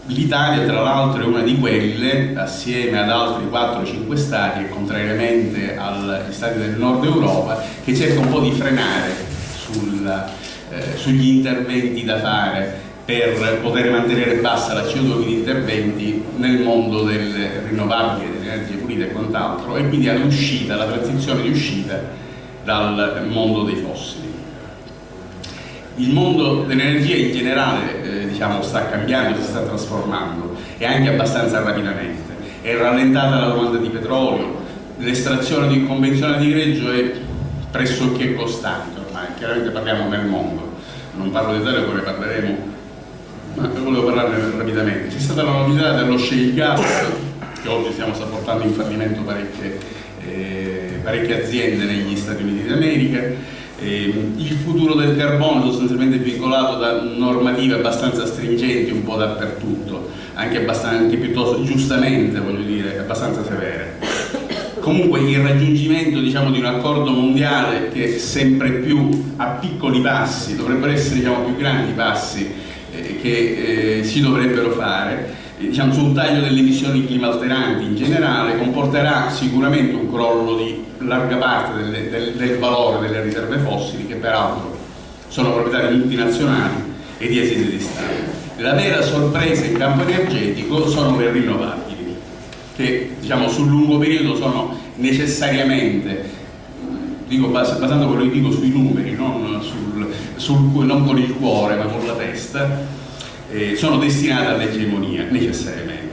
L'Italia tra l'altro è una di quelle, assieme ad altri 4-5 stati e contrariamente agli stati del nord Europa, che cerca un po' di frenare sugli interventi da fare per poter mantenere bassa la CO2 di interventi nel mondo delle rinnovabili, delle energie pulite e quant'altro, e quindi all'uscita, la transizione di uscita dal mondo dei fossili. Il mondo dell'energia in generale diciamo, sta cambiando, si sta trasformando, e anche abbastanza rapidamente. È rallentata la domanda di petrolio, l'estrazione di convenzionale di greggio è pressoché costante ormai, chiaramente parliamo nel mondo, non parlo di Italia, poi ne parleremo, ma volevo parlarne rapidamente. C'è stata la novità dello shale gas, che oggi stiamo portando in fallimento parecchie aziende negli Stati Uniti d'America. Il futuro del carbone sostanzialmente vincolato da normative abbastanza stringenti un po' dappertutto, anche piuttosto giustamente, voglio dire, abbastanza severe. Comunque il raggiungimento, diciamo, di un accordo mondiale che sempre più a piccoli passi, dovrebbero essere, diciamo, più grandi passi che si dovrebbero fare, diciamo, sul taglio delle emissioni climalteranti in generale, comporterà sicuramente un crollo di larga parte del valore delle riserve fossili, che peraltro sono proprietà di multinazionali e di aziende di Stato. La vera sorpresa in campo energetico sono le rinnovabili, che, diciamo, sul lungo periodo sono necessariamente, dico, basando quello che dico sui numeri, non con il cuore ma con la testa, sono destinate all'egemonia necessariamente.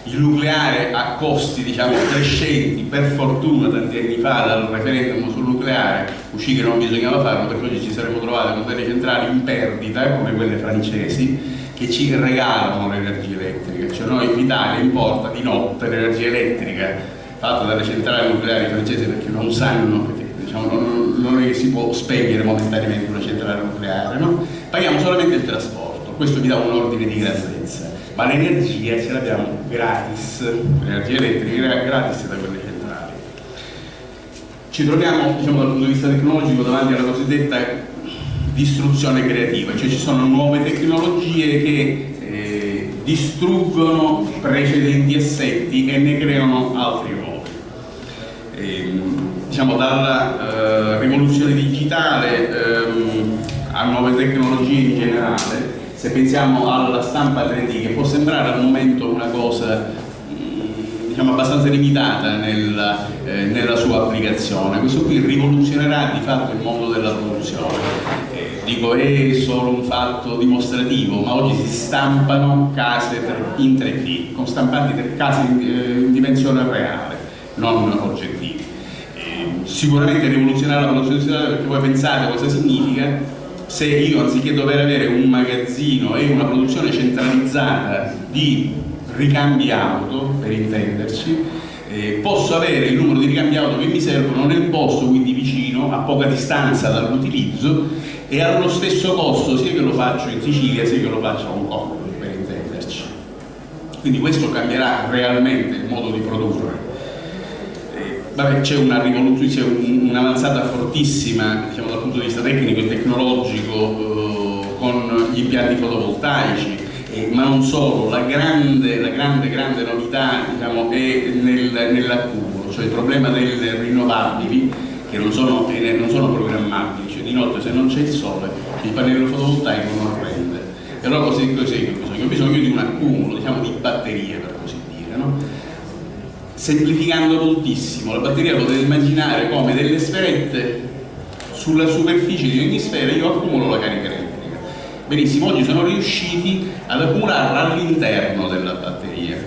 Il nucleare a costi, diciamo, crescenti, per fortuna tanti anni fa dal referendum sul nucleare uscì che non bisognava farlo, perché oggi ci saremmo trovati con delle centrali in perdita come quelle francesi che ci regalano l'energia elettrica. Cioè noi in Italia importa di notte l'energia elettrica fatta dalle centrali nucleari francesi, perché non sanno, perché, diciamo, non è che si può spegnere momentaneamente una centrale nucleare, no? Paghiamo solamente il trasporto, questo vi dà un ordine di grandezza. Ma l'energia ce l'abbiamo gratis, l'energia elettrica gratis da quelle centrali. Ci troviamo, diciamo, dal punto di vista tecnologico davanti alla cosiddetta distruzione creativa, cioè ci sono nuove tecnologie che distruggono precedenti assetti e ne creano altri nuovi. Diciamo, dalla rivoluzione digitale a nuove tecnologie in generale. Se pensiamo alla stampa 3D, che può sembrare al momento una cosa diciamo abbastanza limitata nella sua applicazione, questo qui rivoluzionerà di fatto il mondo della produzione. Dico, è solo un fatto dimostrativo, ma oggi si stampano case in 3D, con stampanti case in dimensione reale, non oggettivi. Sicuramente rivoluzionerà la produzione industriale, perché voi pensate cosa significa se io, anziché dover avere un magazzino e una produzione centralizzata di ricambi auto, per intenderci, posso avere il numero di ricambi auto che mi servono nel posto, quindi vicino, a poca distanza dall'utilizzo, e allo stesso costo, sia che lo faccio in Sicilia sia che lo faccio a Hong Kong, per intenderci. Quindi questo cambierà realmente il modo di produrre. C'è una rivoluzione, c'è un'avanzata fortissima, diciamo, dal punto di vista tecnico e tecnologico con gli impianti fotovoltaici, ma non solo. La grande novità, diciamo, è nell'accumulo, cioè il problema delle rinnovabili, che non sono programmabili, cioè di notte se non c'è il sole il pannello fotovoltaico non rende, e allora cos'è che ho bisogno di un accumulo, diciamo, di batterie, per così dire, no? Semplificando moltissimo, la batteria potete immaginare come delle sferette sulla superficie di ogni sfera io accumulo la carica elettrica. Benissimo, oggi sono riusciti ad accumularla all'interno della batteria.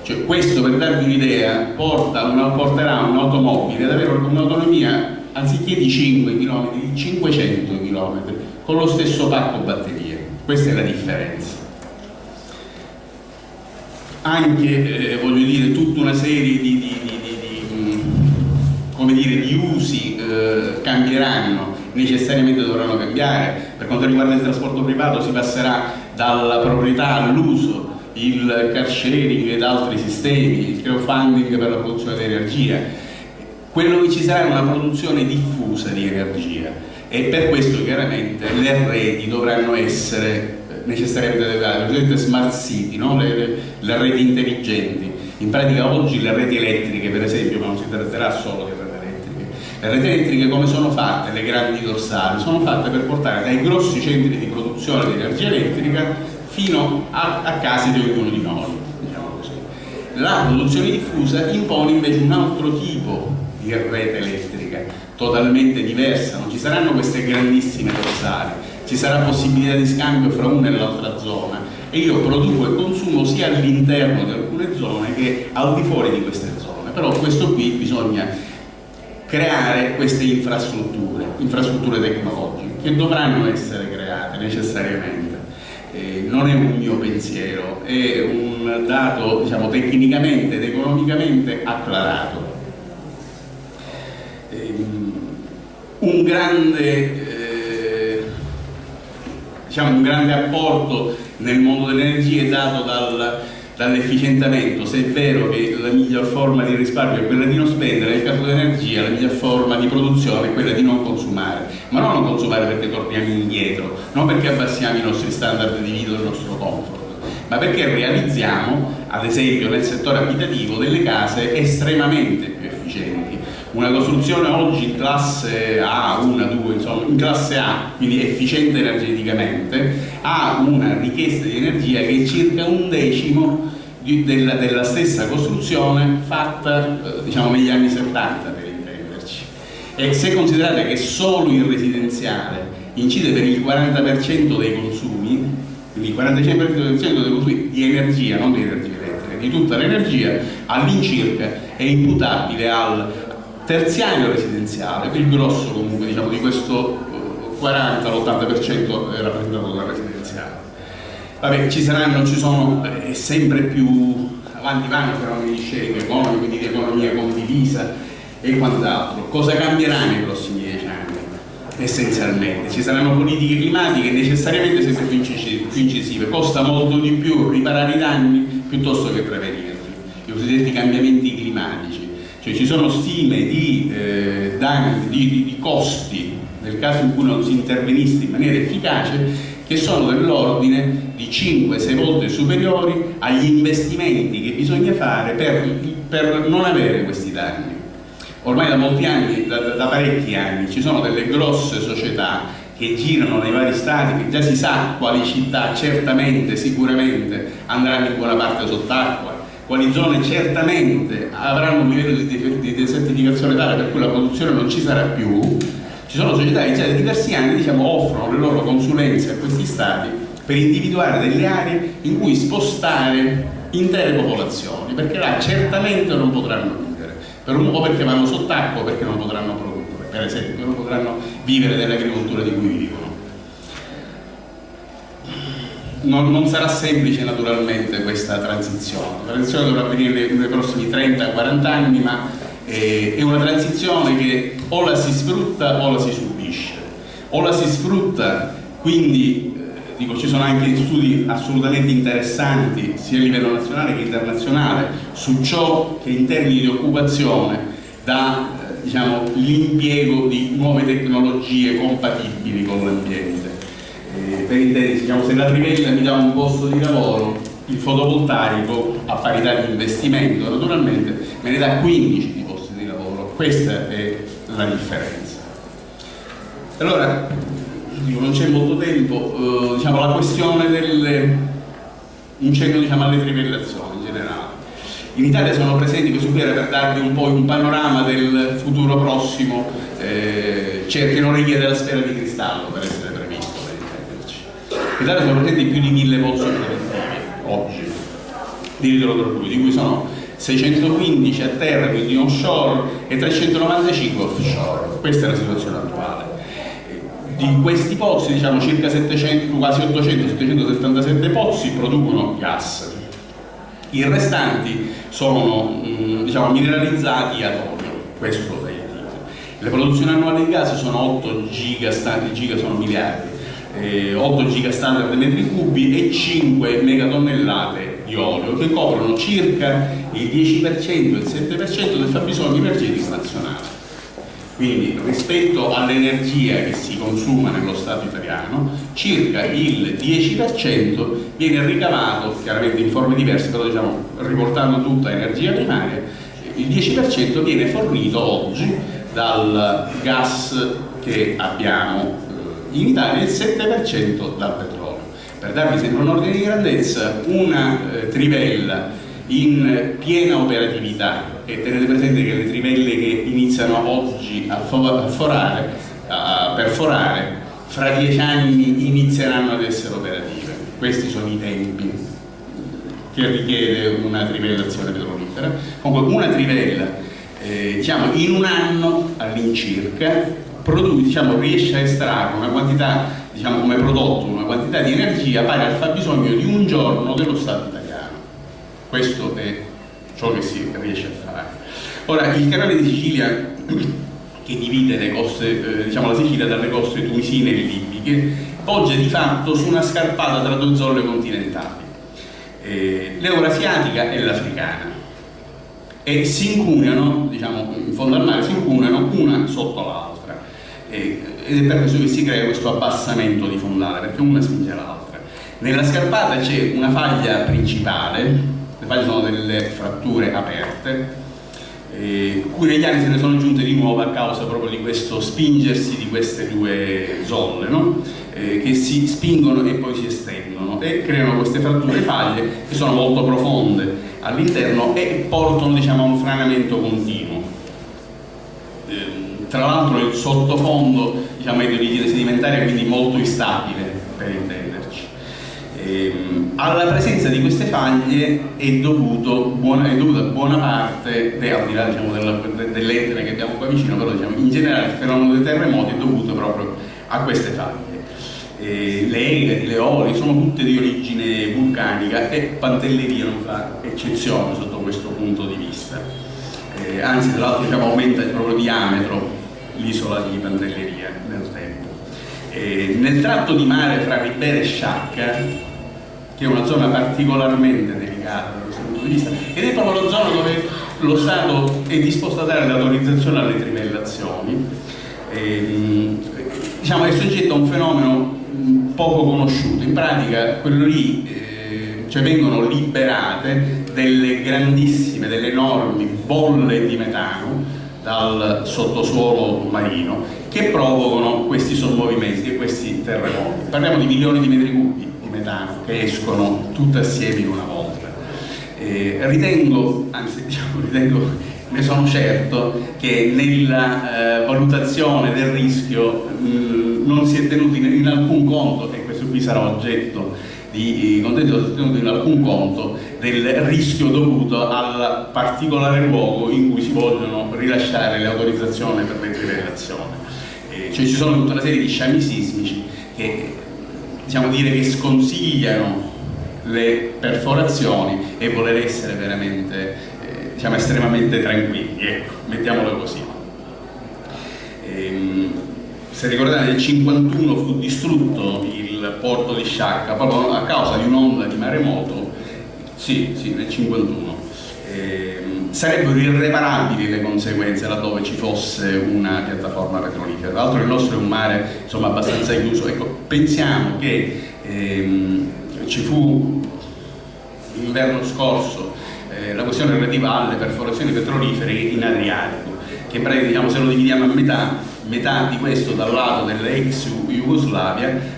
Cioè, questo, per darvi un'idea, porterà un'automobile ad avere un'autonomia, anziché di 5 km, di 500 km, con lo stesso pacco batterie. Questa è la differenza. Anche, voglio dire, tutta una serie come dire, di usi cambieranno, necessariamente dovranno cambiare. Per quanto riguarda il trasporto privato si passerà dalla proprietà all'uso, il car sharing ed altri sistemi, il crowdfunding per la produzione di energia. Quello che ci sarà è una produzione diffusa di energia, e per questo chiaramente le reti dovranno essere necessariamente adeguate, le cosiddette smart city, no? Le reti intelligenti. In pratica oggi le reti elettriche, per esempio, ma non si tratterà solo di reti elettriche, le reti elettriche come sono fatte, le grandi dorsali, sono fatte per portare dai grossi centri di produzione di energia elettrica fino a casa di ognuno di noi, diciamo così. La produzione diffusa impone invece un altro tipo di rete elettrica, totalmente diversa, non ci saranno queste grandissime dorsali, ci sarà possibilità di scambio fra una e l'altra zona, e io produco e consumo sia all'interno di alcune zone che al di fuori di queste zone. Però questo qui bisogna creare queste infrastrutture tecnologiche che dovranno essere create necessariamente. Non è un mio pensiero, è un dato, diciamo, tecnicamente ed economicamente acclarato. Un grande apporto nel mondo dell'energia è dato dall'efficientamento. Se è vero che la miglior forma di risparmio è quella di non spendere, nel caso dell'energia la miglior forma di produzione è quella di non consumare, ma non consumare perché torniamo indietro, non perché abbassiamo i nostri standard di vita, il nostro comfort, ma perché realizziamo, ad esempio nel settore abitativo, delle case estremamente più efficienti. Una costruzione oggi in classe A, 1, 2, insomma, in classe A, quindi efficiente energeticamente, ha una richiesta di energia che è circa 1/10 della stessa costruzione fatta, diciamo, negli anni 70, per intenderci. E se considerate che solo il residenziale incide per il 40% dei consumi, quindi il 45% dei consumi di energia, non di energia elettrica, di tutta l'energia, all'incirca è imputabile al terziario residenziale, il grosso comunque, diciamo, di questo 40-80% è rappresentato dal residenziale. Vabbè, ci sono sempre più avanti vanno fenomeni di sharing economy, quindi di economia condivisa e quant'altro. Cosa cambierà nei prossimi 10 anni? Essenzialmente ci saranno politiche climatiche necessariamente sempre più incisive. Costa molto di più riparare i danni piuttosto che prevenirli, i cosiddetti cambiamenti climatici. Cioè ci sono stime di danni, di costi nel caso in cui non si intervenisse in maniera efficace, che sono dell'ordine di 5-6 volte superiori agli investimenti che bisogna fare per non avere questi danni. Ormai da molti anni, da parecchi anni, ci sono delle grosse società che girano nei vari stati, che già si sa quali città certamente, sicuramente andranno in buona parte sott'acqua, quali zone certamente avranno un livello di desertificazione tale per cui la produzione non ci sarà più. Ci sono società che già da diversi anni, diciamo, offrono le loro consulenze a questi stati per individuare delle aree in cui spostare intere popolazioni, perché là certamente non potranno vivere, o perché vanno sott'acqua o perché non potranno produrre, per esempio, non potranno vivere dell'agricoltura di cui vivono. Non sarà semplice naturalmente questa transizione. La transizione dovrà avvenire nei prossimi 30-40 anni, ma è una transizione che o la si sfrutta o la si subisce. O la si sfrutta, quindi dico, ci sono anche studi assolutamente interessanti sia a livello nazionale che internazionale su ciò che in termini di occupazione dà, diciamo, l'impiego di nuove tecnologie compatibili con l'ambiente. Per intendersi, diciamo, se la trivella mi dà un posto di lavoro, il fotovoltaico, a parità di investimento naturalmente, me ne dà 15 di posti di lavoro. Questa è la differenza. Allora, dico, non c'è molto tempo, diciamo, la questione un cenno, diciamo, alle trivellazioni in generale. In Italia sono presenti, questo qui era per darvi un po' un panorama del futuro prossimo, che non richiede la sfera di cristallo per essere previsto. In Italia sono presenti più di 1000 pozzi oggi di idrocarburi, di cui sono 615 a terra, quindi offshore, e 395 offshore. Questa è la situazione attuale. Di questi pozzi, diciamo, circa 700, quasi 800-777 pozzi producono gas. I restanti sono, diciamo, mineralizzati ad olio. Questo è il titolo. Le produzioni annuali di gas sono 8 giga, giga sono miliardi. 8 giga standard metri cubi e 5 megatonnellate di olio, che coprono circa il 10% e il 7% del fabbisogno energetico nazionale. Quindi rispetto all'energia che si consuma nello Stato italiano, circa il 10% viene ricavato, chiaramente in forme diverse, però, diciamo, riportando tutta energia primaria, il 10% viene fornito oggi dal gas che abbiamo in Italia, il 7% dal petrolio. per darvi sempre un ordine di grandezza, una trivella in piena operatività, e tenete presente che le trivelle che iniziano oggi a perforare, fra 10 anni inizieranno ad essere operative. Questi sono i tempi che richiede una trivellazione petrolifera. Comunque una trivella diciamo, in un anno all'incirca riesce a estrarre una quantità, diciamo, come prodotto, una quantità di energia pari al fabbisogno di un giorno dello Stato italiano. Questo è ciò che si riesce a fare. Ora, il canale di Sicilia, che divide le coste, diciamo, la Sicilia dalle coste tunisine e libiche, poggia di fatto su una scarpata tra due zone continentali, l'eurasiatica e l'africana, e si incuneano, diciamo, in fondo al mare si incuneano una sotto l'altra, ed è per questo che si crea questo abbassamento di fondale, perché una spinge l'altra. Nella scarpata c'è una faglia principale, le faglie sono delle fratture aperte, cui negli anni se ne sono aggiunte di nuovo a causa proprio di questo spingersi di queste due zolle, no? Che si spingono e poi si estendono e creano queste fratture faglie che sono molto profonde all'interno e portano, diciamo, a un franamento continuo. Tra l'altro il sottofondo, diciamo, è di origine sedimentaria, quindi molto instabile, per intenderci. Alla presenza di queste faglie è dovuta buona parte, al di là, diciamo, dell'Etna che abbiamo qua vicino, però, diciamo, in generale il fenomeno dei terremoti è dovuto proprio a queste faglie. Le Egadi, le Eoli sono tutte di origine vulcanica e Pantelleria non fa eccezione sotto questo punto di vista. Anzi, tra l'altro, diciamo, aumenta il proprio diametro l'isola di Pantelleria nel tempo. Nel tratto di mare fra Ribera e Sciacca, che è una zona particolarmente delicata da questo punto di vista, ed è proprio la zona dove lo Stato è disposto a dare l'autorizzazione alle trivellazioni, diciamo, è soggetto a un fenomeno poco conosciuto. In pratica quello lì, cioè vengono liberate delle grandissime, delle enormi bolle di metano dal sottosuolo marino che provocano questi sommovimenti e questi terremoti. Parliamo di milioni di metri cubi di metano che escono tutti assieme in una volta. Ritengo, ne sono certo, che nella valutazione del rischio non si è tenuto in alcun conto, e questo qui sarà oggetto di contenzioso, tenuto in alcun conto del rischio dovuto al particolare luogo in cui si vogliono rilasciare le autorizzazioni per le trivellazioni. Cioè ci sono tutta una serie di sciami sismici che, diciamo, dire che sconsigliano le perforazioni e voler essere veramente, diciamo, estremamente tranquilli, ecco, mettiamolo così. Se ricordate, nel 1951 fu distrutto il porto di Sciacca proprio a causa di un'onda di maremoto. Sì, nel 1951. Sarebbero irreparabili le conseguenze laddove ci fosse una piattaforma petrolifera. Tra l'altro il nostro è un mare, insomma, abbastanza chiuso. Ecco, pensiamo che ci fu l'inverno scorso la questione relativa alle perforazioni petrolifere in Adriatico, che, diciamo, se lo dividiamo a metà di questo dal lato dell'ex Jugoslavia,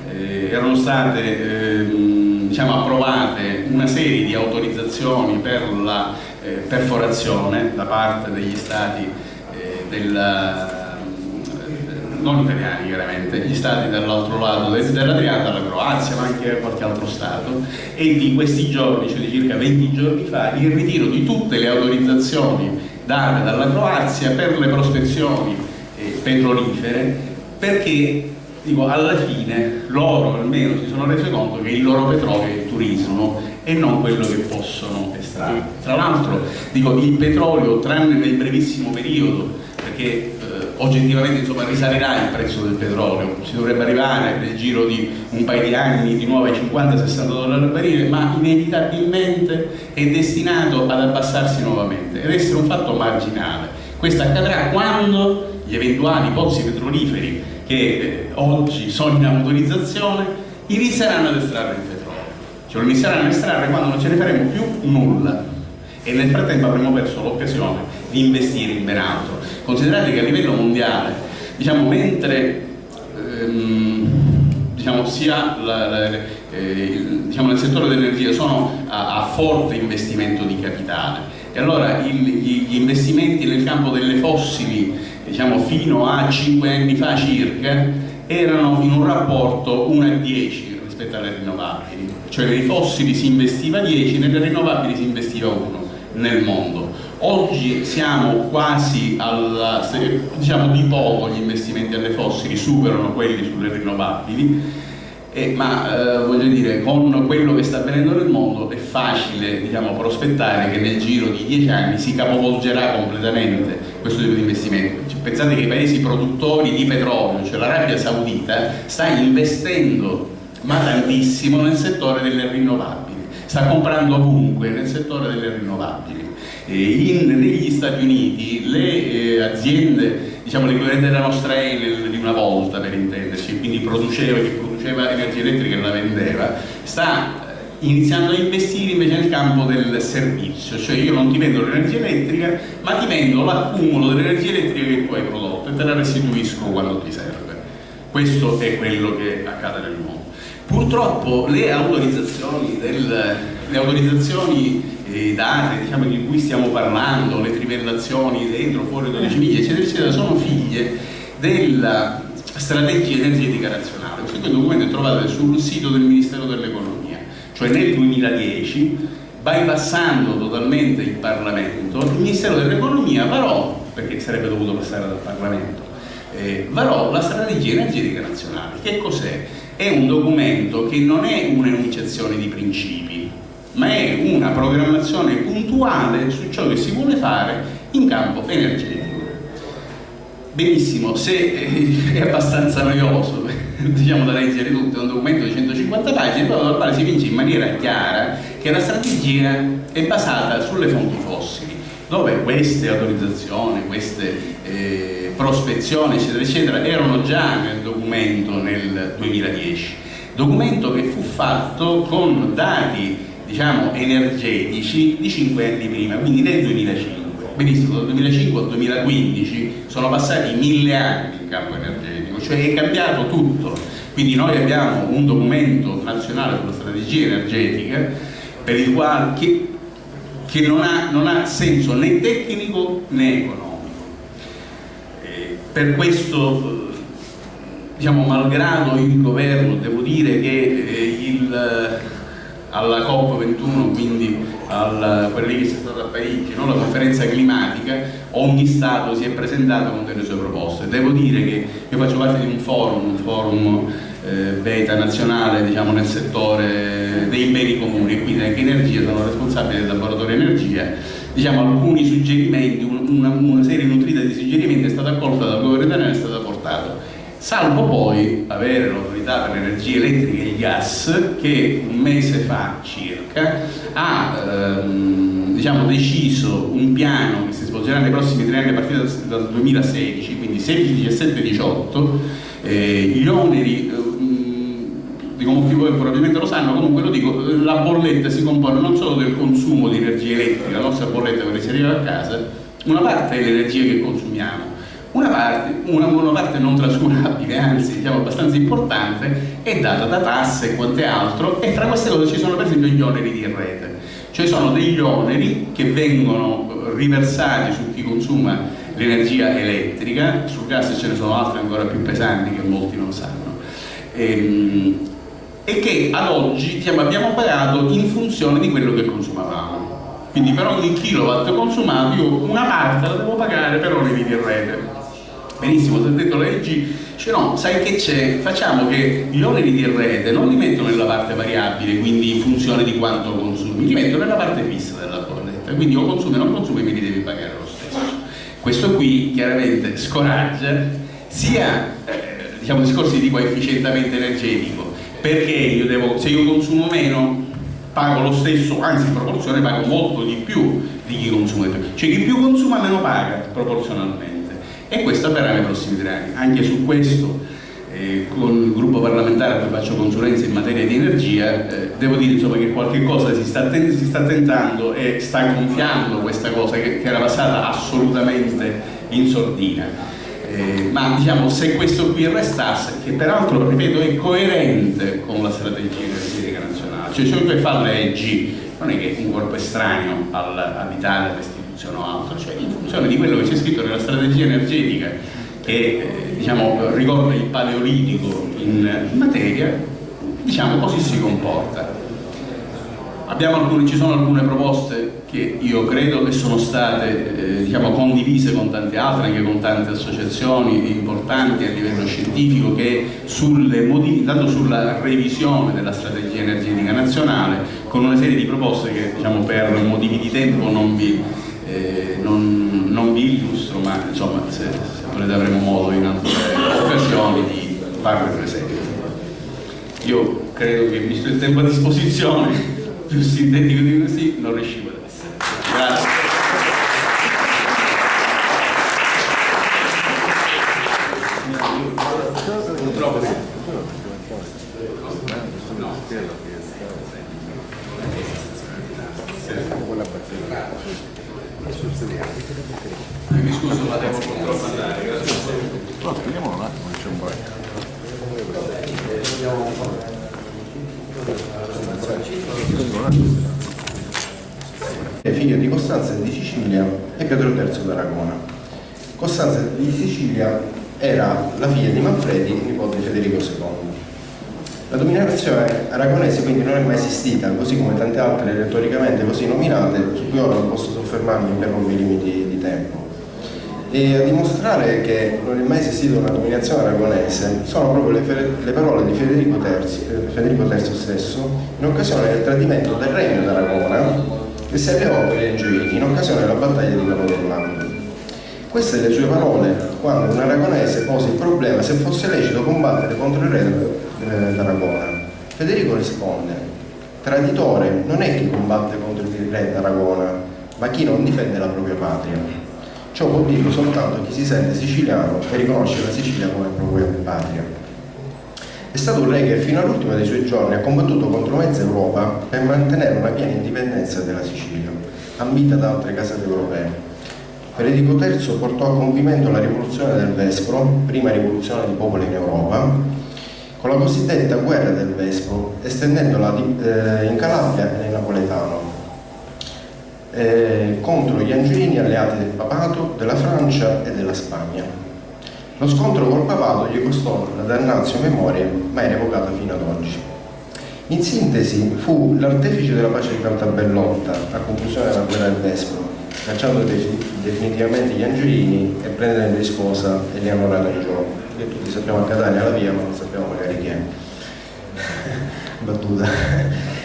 erano state diciamo, approvate una serie di autorizzazioni per la perforazione da parte degli stati non italiani, chiaramente, gli stati dall'altro lato dell'Adriatico, la Croazia, ma anche qualche altro stato, e di questi giorni, cioè di circa 20 giorni fa, il ritiro di tutte le autorizzazioni date dalla Croazia per le prospezioni petrolifere, perché, dico, alla fine loro almeno si sono resi conto che il loro petrolio è il turismo e non quello che possono estrarre. Tra l'altro, dico, il petrolio, tranne nel brevissimo periodo, perché oggettivamente, insomma, risalirà il prezzo del petrolio, si dovrebbe arrivare nel giro di un paio di anni di nuovo ai 50-60 dollari al barile, ma inevitabilmente è destinato ad abbassarsi nuovamente ed essere un fatto marginale. Questo accadrà quando gli eventuali pozzi petroliferi che oggi sono in autorizzazione inizieranno ad estrarre il petrolio, cioè lo inizieranno a estrarre quando non ce ne faremo più nulla, e nel frattempo avremo perso l'occasione di investire in ben altro. Considerate che a livello mondiale, diciamo, mentre diciamo, sia diciamo, nel settore dell'energia sono a forte investimento di capitale, e allora gli investimenti nel campo delle fossili, diciamo, fino a 5 anni fa circa, erano in un rapporto 1 a 10 rispetto alle rinnovabili, cioè nei fossili si investiva 10, nelle rinnovabili si investiva 1 nel mondo. Oggi siamo quasi diciamo di poco gli investimenti alle fossili, superano quelli sulle rinnovabili, ma voglio dire, con quello che sta avvenendo nel mondo è facile, diciamo, prospettare che nel giro di 10 anni si capovolgerà completamente questo tipo di investimento. Pensate che i paesi produttori di petrolio, cioè l'Arabia Saudita, sta investendo ma tantissimo nel settore delle rinnovabili, sta comprando ovunque nel settore delle rinnovabili. Negli Stati Uniti le aziende, diciamo l'equivalente della nostra Enel di una volta, per intenderci, quindi chi produceva energia elettrica e la vendeva, sta iniziando a investire invece nel campo del servizio, cioè io non ti vendo l'energia elettrica, ma ti vendo l'accumulo dell'energia elettrica che tu hai prodotto e te la restituisco quando ti serve. Questo è quello che accade nel mondo. Purtroppo le autorizzazioni date, diciamo, di cui stiamo parlando, le trivellazioni dentro, fuori, 12 miglia, eccetera, eccetera, sono figlie della strategia energetica nazionale. Questo documento è trovato sul sito del Ministero dell'Economia, cioè nel 2010, bypassando totalmente il Parlamento, il Ministero dell'Economia varò, perché sarebbe dovuto passare dal Parlamento, varò la strategia energetica nazionale. Che cos'è? È un documento che non è un'enunciazione di principi, ma è una programmazione puntuale su ciò che si vuole fare in campo energetico. Benissimo, se è abbastanza noioso, diciamo, da leggere tutto, è un documento di 150 pagine, però dal quale si vince in maniera chiara che la strategia è basata sulle fonti fossili, dove queste autorizzazioni, queste prospezioni, eccetera, eccetera, erano già nel documento nel 2010. Documento che fu fatto con dati, diciamo, energetici di 5 anni prima, quindi nel 2005. Benissimo, dal 2005 al 2015 sono passati 1000 anni in campo energetico, cioè è cambiato tutto. Quindi noi abbiamo un documento nazionale sulla strategia energetica per il quale che non ha senso né tecnico né economico. Per questo, diciamo, malgrado il governo, devo dire che alla COP21, quindi quella lì che sia stata a Parigi, no? La conferenza climatica, ogni Stato si è presentato con delle sue proposte. Devo dire che io faccio parte di un forum beta nazionale, diciamo, nel settore dei beni comuni, e quindi anche energia, sono responsabile del laboratorio energia. Diciamo, alcuni suggerimenti, una serie nutrita di suggerimenti è stata accolta dal governo italiano e è stata portata, salvo poi avere l'autorità per l'energia elettrica e il gas che un mese fa circa ha diciamo, deciso un piano che si svolgerà nei prossimi 3 anni a partire dal 2016, quindi 16, 17 e 18. Gli oneri, dico, molti di voi probabilmente lo sanno, comunque lo dico, la bolletta si compone non solo del consumo di energia elettrica, la nostra bolletta che ci arriva a casa, una parte è l'energia che consumiamo, una parte non trascurabile, anzi, diciamo, abbastanza importante, è data da tasse e quante altro, e fra queste cose ci sono per esempio gli oneri di rete, cioè sono degli oneri che vengono riversati su chi consuma l'energia elettrica. Sul gas ce ne sono altre ancora più pesanti che molti non sanno, e che ad oggi, diciamo, abbiamo pagato in funzione di quello che consumavamo. Quindi per ogni kilowatt consumato io una parte la devo pagare per oneri di rete. Benissimo, ti ho detto leggi, cioè no, sai che c'è? Facciamo che gli oneri di rete non li metto nella parte variabile, quindi in funzione di quanto consumi, li metto nella parte fissa della bolletta, quindi o consumi o non consumi me li devi pagare lo stesso. Questo qui chiaramente scoraggia sia diciamo, discorsi di tipo efficientamento energetico, perché io devo, se io consumo meno pago lo stesso, anzi in proporzione pago molto di più di chi consuma di più, cioè chi più consuma meno paga proporzionalmente, e questo avverrà nei prossimi 3 anni. Anche su questo con il gruppo parlamentare a cui faccio consulenza in materia di energia devo dire, insomma, che qualche cosa si sta tentando e sta gonfiando questa cosa che era passata assolutamente in sordina, ma diciamo, se questo qui restasse, che peraltro, ripeto, è coerente con la strategia energetica cioè ciò che fa leggi non è che un corpo estraneo all'Italia, all'istituzione o altro, cioè in funzione di quello che c'è scritto nella strategia energetica che diciamo ricorda il paleolitico in materia, diciamo così si comporta. Ci sono alcune proposte che io credo che sono state diciamo, condivise con tante altre, anche con tante associazioni importanti a livello scientifico, che dato sulla revisione della strategia energetica nazionale, con una serie di proposte che diciamo, per motivi di tempo non vi illustro, ma insomma se volete avremo modo in altre occasioni di farle presenti. Io credo che, visto il tempo a disposizione, più sintetico di così non riuscivo ad essere. Grazie. Mi scuso, ma devo purtroppo andare. Grazie. No, speriamo un attimo, c'è un po'. È figlio di Costanza di Sicilia e Pietro III d'Aragona. Costanza di Sicilia era la figlia di Manfredi, nipote di Federico II. La dominazione aragonese quindi non è mai esistita, così come tante altre retoricamente così nominate, su cui ora non posso soffermarmi per ovvi limiti di tempo. E a dimostrare che non è mai esistita una dominazione aragonese sono proprio le parole di Federico III stesso in occasione del tradimento del regno d'Aragona, che si alleò con gli Angioini in occasione della battaglia di Capo d'Orlando. Queste le sue parole quando un aragonese pose il problema se fosse lecito combattere contro il re d'Aragona. Federico risponde: traditore non è chi combatte contro il re d'Aragona, ma chi non difende la propria patria. Ciò può dirlo soltanto chi si sente siciliano e riconosce la Sicilia come propria patria. È stato un re che fino all'ultimo dei suoi giorni ha combattuto contro mezza Europa per mantenere una piena indipendenza della Sicilia, ambita da altre casate europee. Federico III portò a compimento la rivoluzione del Vespro, prima rivoluzione di popoli in Europa, con la cosiddetta guerra del Vespro, estendendola in Calabria e nel Napoletano, contro gli Angioini alleati del Papato, della Francia e della Spagna. Lo scontro col Papato gli costò la damnatio memoria, ma è revocata fino ad oggi. In sintesi, fu l'artefice della pace di Cantabellotta a conclusione della guerra del Vespro, cacciando definitivamente gli Angioini e prendendo di sposa Eleonora D'Angiò, che tutti sappiamo a Catania la via, ma non sappiamo magari chi è. Battuta.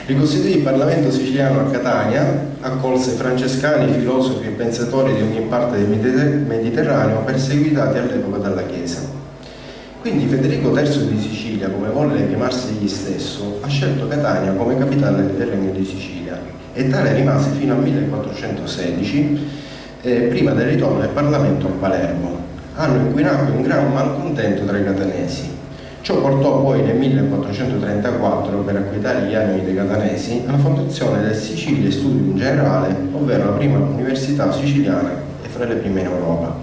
Ricostituì il Parlamento siciliano a Catania, accolse francescani, filosofi e pensatori di ogni parte del Mediterraneo perseguitati all'epoca dalla Chiesa. Quindi Federico III di Sicilia, come volle chiamarsi egli stesso, ha scelto Catania come capitale del Regno di Sicilia e tale rimase fino al 1416, prima del ritorno del Parlamento a Palermo, anno in cui nacque un gran malcontento tra i catanesi. Ciò portò poi nel 1434, per acquietare gli animi dei catanesi, alla fondazione del Sicilia Studium Generale, ovvero la prima università siciliana e fra le prime in Europa.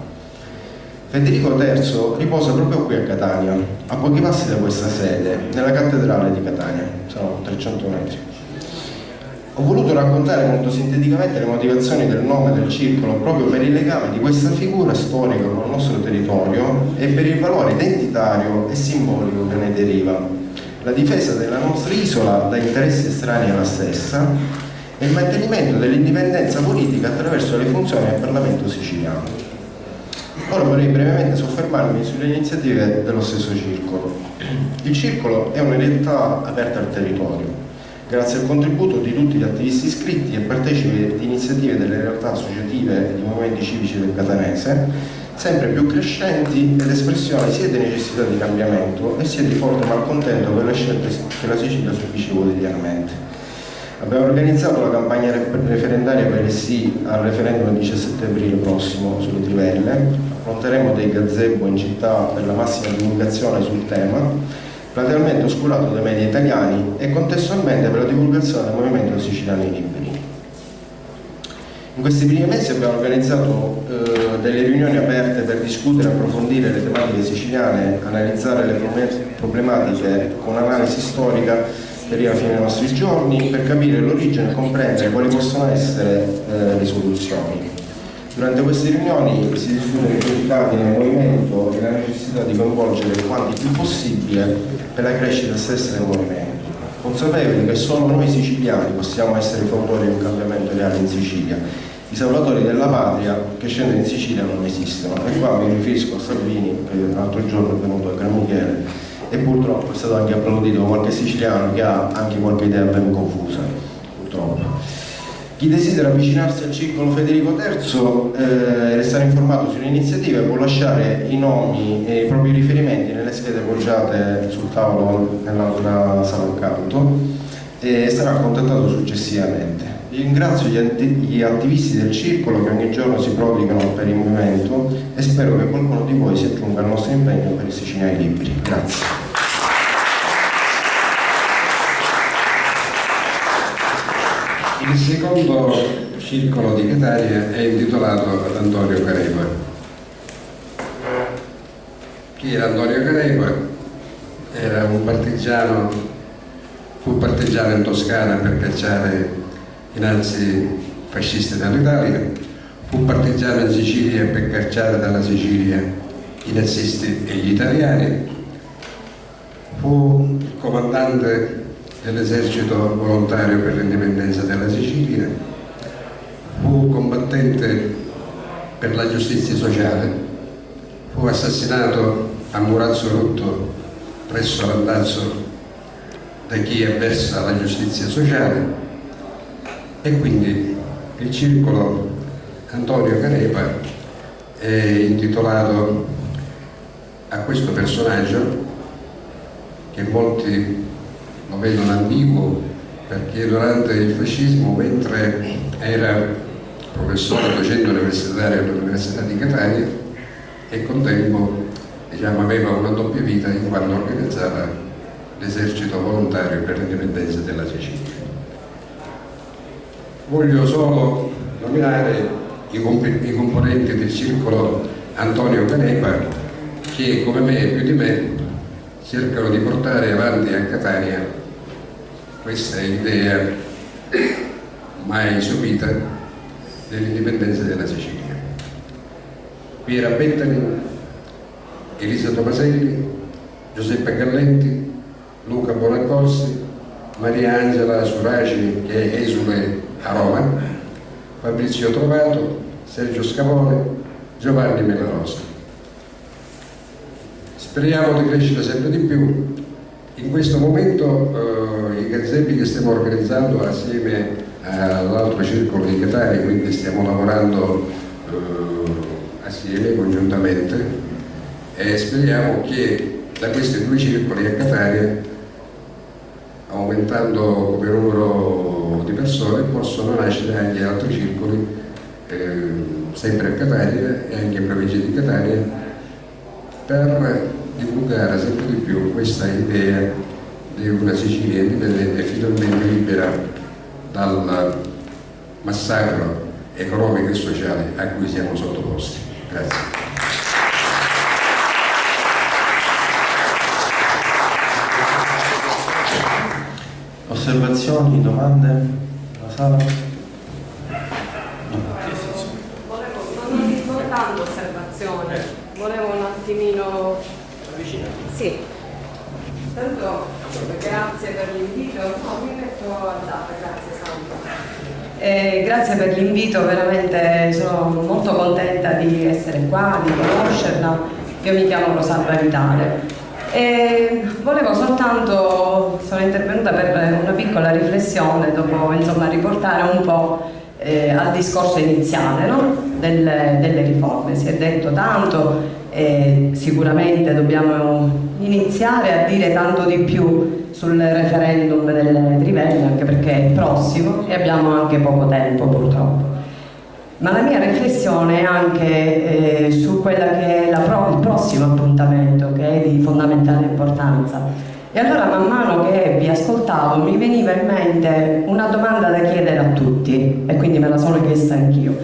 Federico III riposa proprio qui a Catania, a pochi passi da questa sede, nella cattedrale di Catania, sono 300 metri. Ho voluto raccontare molto sinteticamente le motivazioni del nome del circolo proprio per il legame di questa figura storica con il nostro territorio e per il valore identitario e simbolico che ne deriva, la difesa della nostra isola da interessi estranei alla stessa e il mantenimento dell'indipendenza politica attraverso le funzioni del Parlamento siciliano. Ora vorrei brevemente soffermarmi sulle iniziative dello stesso circolo. Il circolo è una realtà aperta al territorio, grazie al contributo di tutti gli attivisti iscritti e partecipi di iniziative delle realtà associative e di movimenti civici del Catanese, sempre più crescenti ed espressione sia di necessità di cambiamento e sia di forte malcontento per le scelte che la Sicilia subisce quotidianamente. Abbiamo organizzato la campagna referendaria per il sì al referendum il 17 aprile prossimo sulle trivelle, affronteremo dei gazebo in città per la massima divulgazione sul tema, platealmente oscurato dai media italiani e contestualmente per la divulgazione del movimento Siciliani Liberi. In questi primi mesi abbiamo organizzato delle riunioni aperte per discutere e approfondire le tematiche siciliane, analizzare le problematiche con analisi storica arriva fino ai nostri giorni, per capire l'origine e comprendere quali possono essere le soluzioni. Durante queste riunioni si discute dei risultati nel movimento e la necessità di coinvolgere quanti più possibile per la crescita stessa del movimento, consapevoli che solo noi siciliani possiamo essere fautori di un cambiamento reale in Sicilia. I salvatori della patria che scendono in Sicilia non esistono, e qua mi riferisco a Salvini, che l'altro giorno è venuto a Gran Michele e purtroppo è stato anche applaudito da qualche siciliano che ha anche qualche idea ben confusa, purtroppo. Chi desidera avvicinarsi al circolo Federico III e restare informato sulle iniziative può lasciare i nomi e i propri riferimenti nelle schede poggiate sul tavolo nell'altra sala accanto e sarà contattato successivamente. Ringrazio gli attivisti del circolo che ogni giorno si prodigano per il movimento e spero che qualcuno di voi si aggiunga al nostro impegno per i siciliani liberi. Grazie. Il secondo circolo di Catania è intitolato ad Antonio Carepa. Chi era Antonio Carepa? Era un partigiano, fu partigiano in Toscana per cacciare i nazi fascisti dall'Italia, fu partigiano in Sicilia per cacciare dalla Sicilia i nazisti e gli italiani, fu il comandante dell'esercito volontario per l'indipendenza della Sicilia, fu combattente per la giustizia sociale, fu assassinato a Murazzo Rotto presso Randazzo da chi avversa la giustizia sociale, e quindi il circolo Antonio Carepa è intitolato a questo personaggio che molti lo vedono ambiguo, perché durante il fascismo, mentre era professore docente universitario all'Università di Catania, e con tempo aveva una doppia vita in quanto organizzava l'esercito volontario per l'indipendenza della Sicilia. Voglio solo nominare i componenti del circolo Antonio Carepa che, come me e più di me, cercano di portare avanti a Catania questa idea mai subita dell'indipendenza della Sicilia. Piera Bettani, Elisa Tomaselli, Giuseppe Gallenti, Luca Bonaccorsi, Maria Angela Suraci, che è esule a Roma, Fabrizio Trovato, Sergio Scavone, Giovanni Melarosa. Speriamo di crescere sempre di più. In questo momento i gazebi che stiamo organizzando assieme all'altro circolo di Catania, quindi stiamo lavorando assieme, congiuntamente, e speriamo che da questi due circoli a Catania, aumentando come numero di persone, possono nascere anche altri circoli sempre a Catania e anche in provincia di Catania, per divulgare sempre di più questa idea di una Sicilia indipendente e finalmente libera dal massacro economico e sociale a cui siamo sottoposti. Grazie. Osservazioni, domande? La sala? Non tanto osservazione, volevo un attimino... Sì, tanto grazie per l'invito. No, mi metto a data, grazie Sandra. Grazie per l'invito, veramente sono molto contenta di essere qua, di conoscerla. Io mi chiamo Rosalba Vitale. Volevo soltanto, sono intervenuta per una piccola riflessione dopo riportare un po' al discorso iniziale, no? delle riforme. Si è detto tanto e sicuramente dobbiamo iniziare a dire tanto di più sul referendum delle trivelle, anche perché è prossimo e abbiamo anche poco tempo purtroppo. Ma la mia riflessione è anche su quella che è il prossimo appuntamento, che è di fondamentale importanza. E allora man mano che vi ascoltavo mi veniva in mente una domanda da chiedere a tutti, e quindi me la sono chiesta anch'io.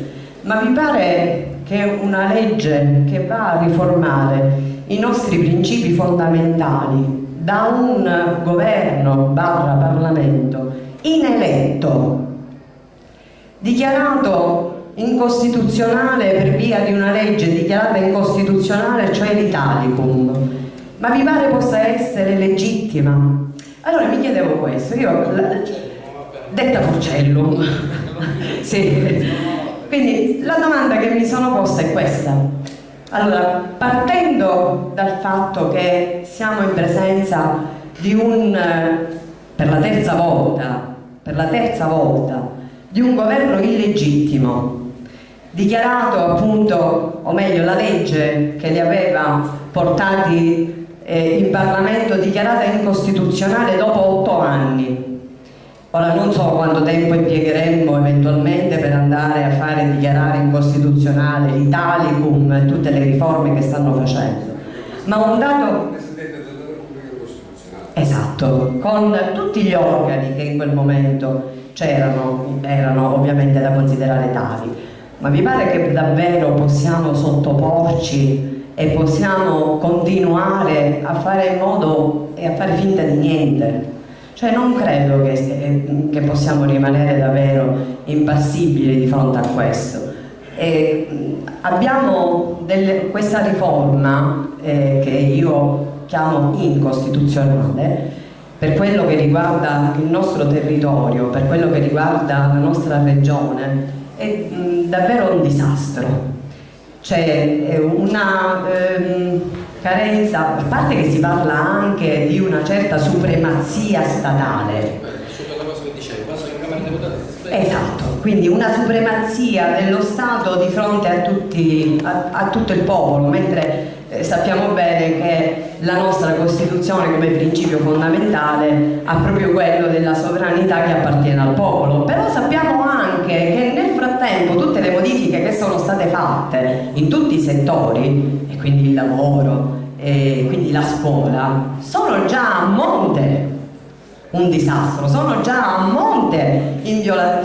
Ma vi pare che una legge che va a riformare i nostri principi fondamentali da un governo / Parlamento ineletto, dichiarato incostituzionale per via di una legge dichiarata incostituzionale, cioè l'Italicum, ma vi pare possa essere legittima? Allora mi chiedevo questo, detta Porcellum. Sì. Quindi la domanda che mi sono posta è questa. Allora, partendo dal fatto che siamo in presenza di per la terza volta, di un governo illegittimo, dichiarato appunto, o meglio la legge che li aveva portati in Parlamento dichiarata incostituzionale dopo 8 anni. Ora non so quanto tempo impiegheremmo eventualmente per andare a fare dichiarare incostituzionale l'Italicum e tutte le riforme che stanno facendo, ma un dato esatto, con tutti gli organi che in quel momento c'erano, erano ovviamente da considerare tali, ma vi pare che davvero possiamo sottoporci e possiamo continuare a fare in modo e a fare finta di niente? Cioè non credo che possiamo rimanere davvero impassibili di fronte a questo. Abbiamo questa riforma che io chiamo incostituzionale per quello che riguarda il nostro territorio, per quello che riguarda la nostra regione, è davvero un disastro. C'è una carenza, a parte che si parla anche di una certa supremazia statale. Esatto, quindi una supremazia dello Stato di fronte a tutto il popolo, mentre sappiamo bene che la nostra Costituzione come principio fondamentale ha proprio quello della sovranità che appartiene al popolo. Però sappiamo anche che nel frattempo tutte le modifiche che sono state fatte in tutti i settori, e quindi il lavoro, e quindi la scuola, sono già a monte un disastro, sono già a monte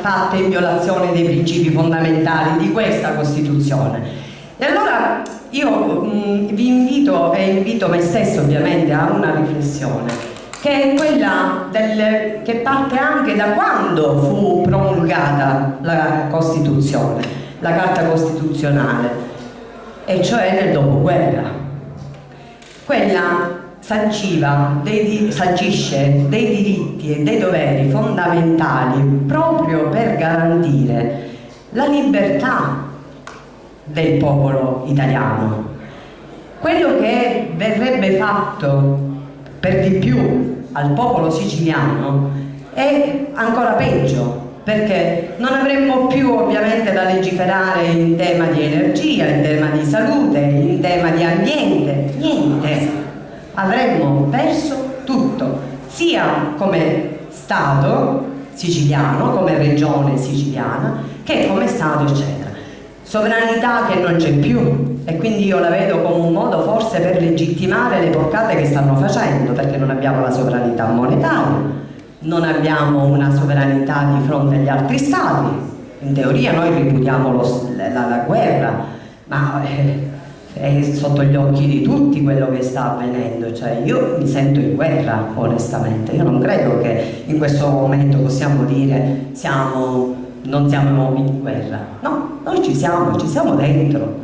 fatte in violazione dei principi fondamentali di questa Costituzione. E allora io vi invito e invito me stesso ovviamente a una riflessione che è quella che parte anche da quando fu promulgata la Costituzione, la Carta Costituzionale, e cioè nel dopoguerra. Quella sancisce dei diritti e dei doveri fondamentali proprio per garantire la libertà del popolo italiano. Quello che verrebbe fatto per di più al popolo siciliano è ancora peggio, perché non avremmo più ovviamente da legiferare in tema di energia, in tema di salute, in tema di ambiente, niente. Avremmo perso tutto, sia come Stato siciliano, come regione siciliana, che come Stato eccetera. Sovranità che non c'è più, e quindi io la vedo come un modo forse per legittimare le porcate che stanno facendo, perché non abbiamo la sovranità monetaria, non abbiamo una sovranità di fronte agli altri stati. In teoria noi ripudiamo la guerra, ma è sotto gli occhi di tutti quello che sta avvenendo. Cioè io mi sento in guerra, onestamente. Io non credo che in questo momento possiamo dire non siamo in guerra. No, noi ci siamo dentro.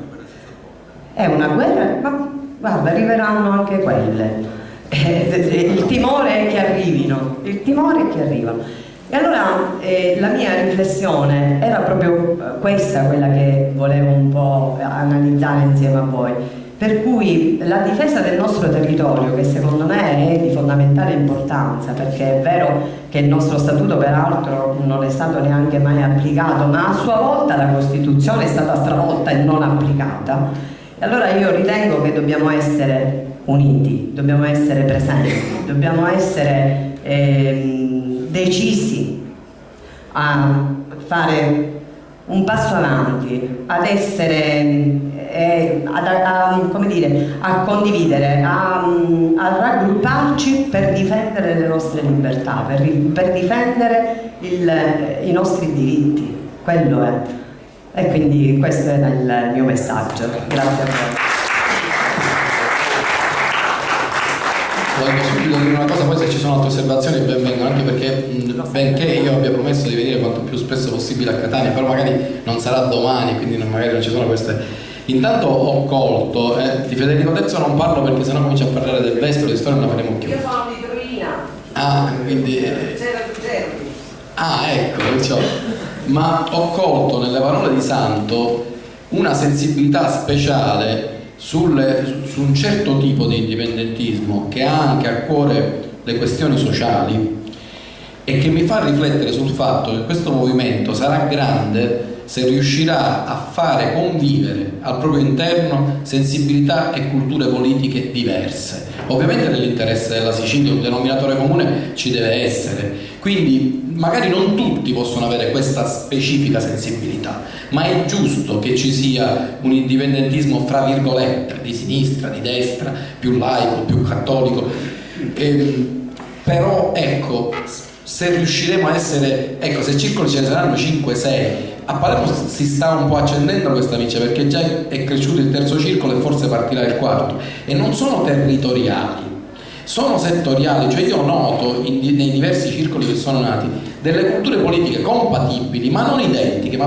È una guerra, ma guarda, arriveranno anche quelle. Il timore è che arrivino, E allora la mia riflessione era proprio questa, quella che volevo un po' analizzare insieme a voi. Per cui la difesa del nostro territorio, che secondo me è di fondamentale importanza, perché è vero che il nostro statuto peraltro non è stato neanche mai applicato, ma a sua volta la Costituzione è stata stravolta e non applicata. E allora io ritengo che dobbiamo essere uniti, dobbiamo essere presenti, dobbiamo essere decisi a fare un passo avanti, ad essere a condividere, a raggrupparci per difendere le nostre libertà, per difendere i nostri diritti. Quello è. E quindi questo era il mio messaggio. Grazie a voi. Voglio devo dire una cosa, poi se ci sono altre osservazioni ben vengano, anche perché benché io abbia promesso di venire quanto più spesso possibile a Catania, però magari non sarà domani, quindi magari non ci sono queste. Intanto ho colto, di Federico Terzo non parlo perché sennò comincio a parlare del Vestolo, di storia non la faremo più. Io sono di Torino. Ah, quindi... C'era Germi. Ah, ecco, perciò. Ma ho colto nelle parole di Santo una sensibilità speciale su un certo tipo di indipendentismo che ha anche a cuore le questioni sociali e che mi fa riflettere sul fatto che questo movimento sarà grande se riuscirà a fare convivere al proprio interno sensibilità e culture politiche diverse. Ovviamente nell'interesse della Sicilia un denominatore comune ci deve essere, quindi magari non tutti possono avere questa specifica sensibilità, ma è giusto che ci sia un indipendentismo fra virgolette, di sinistra, di destra, più laico, più cattolico, però ecco, se riusciremo a essere, ecco, se circoli ce ne saranno 5-6, a Palermo si sta un po' accendendo questa luce perché già è cresciuto il terzo circolo e forse partirà il quarto, e non sono territoriali, sono settoriali, cioè io noto nei diversi circoli che sono nati delle culture politiche compatibili ma non identiche, ma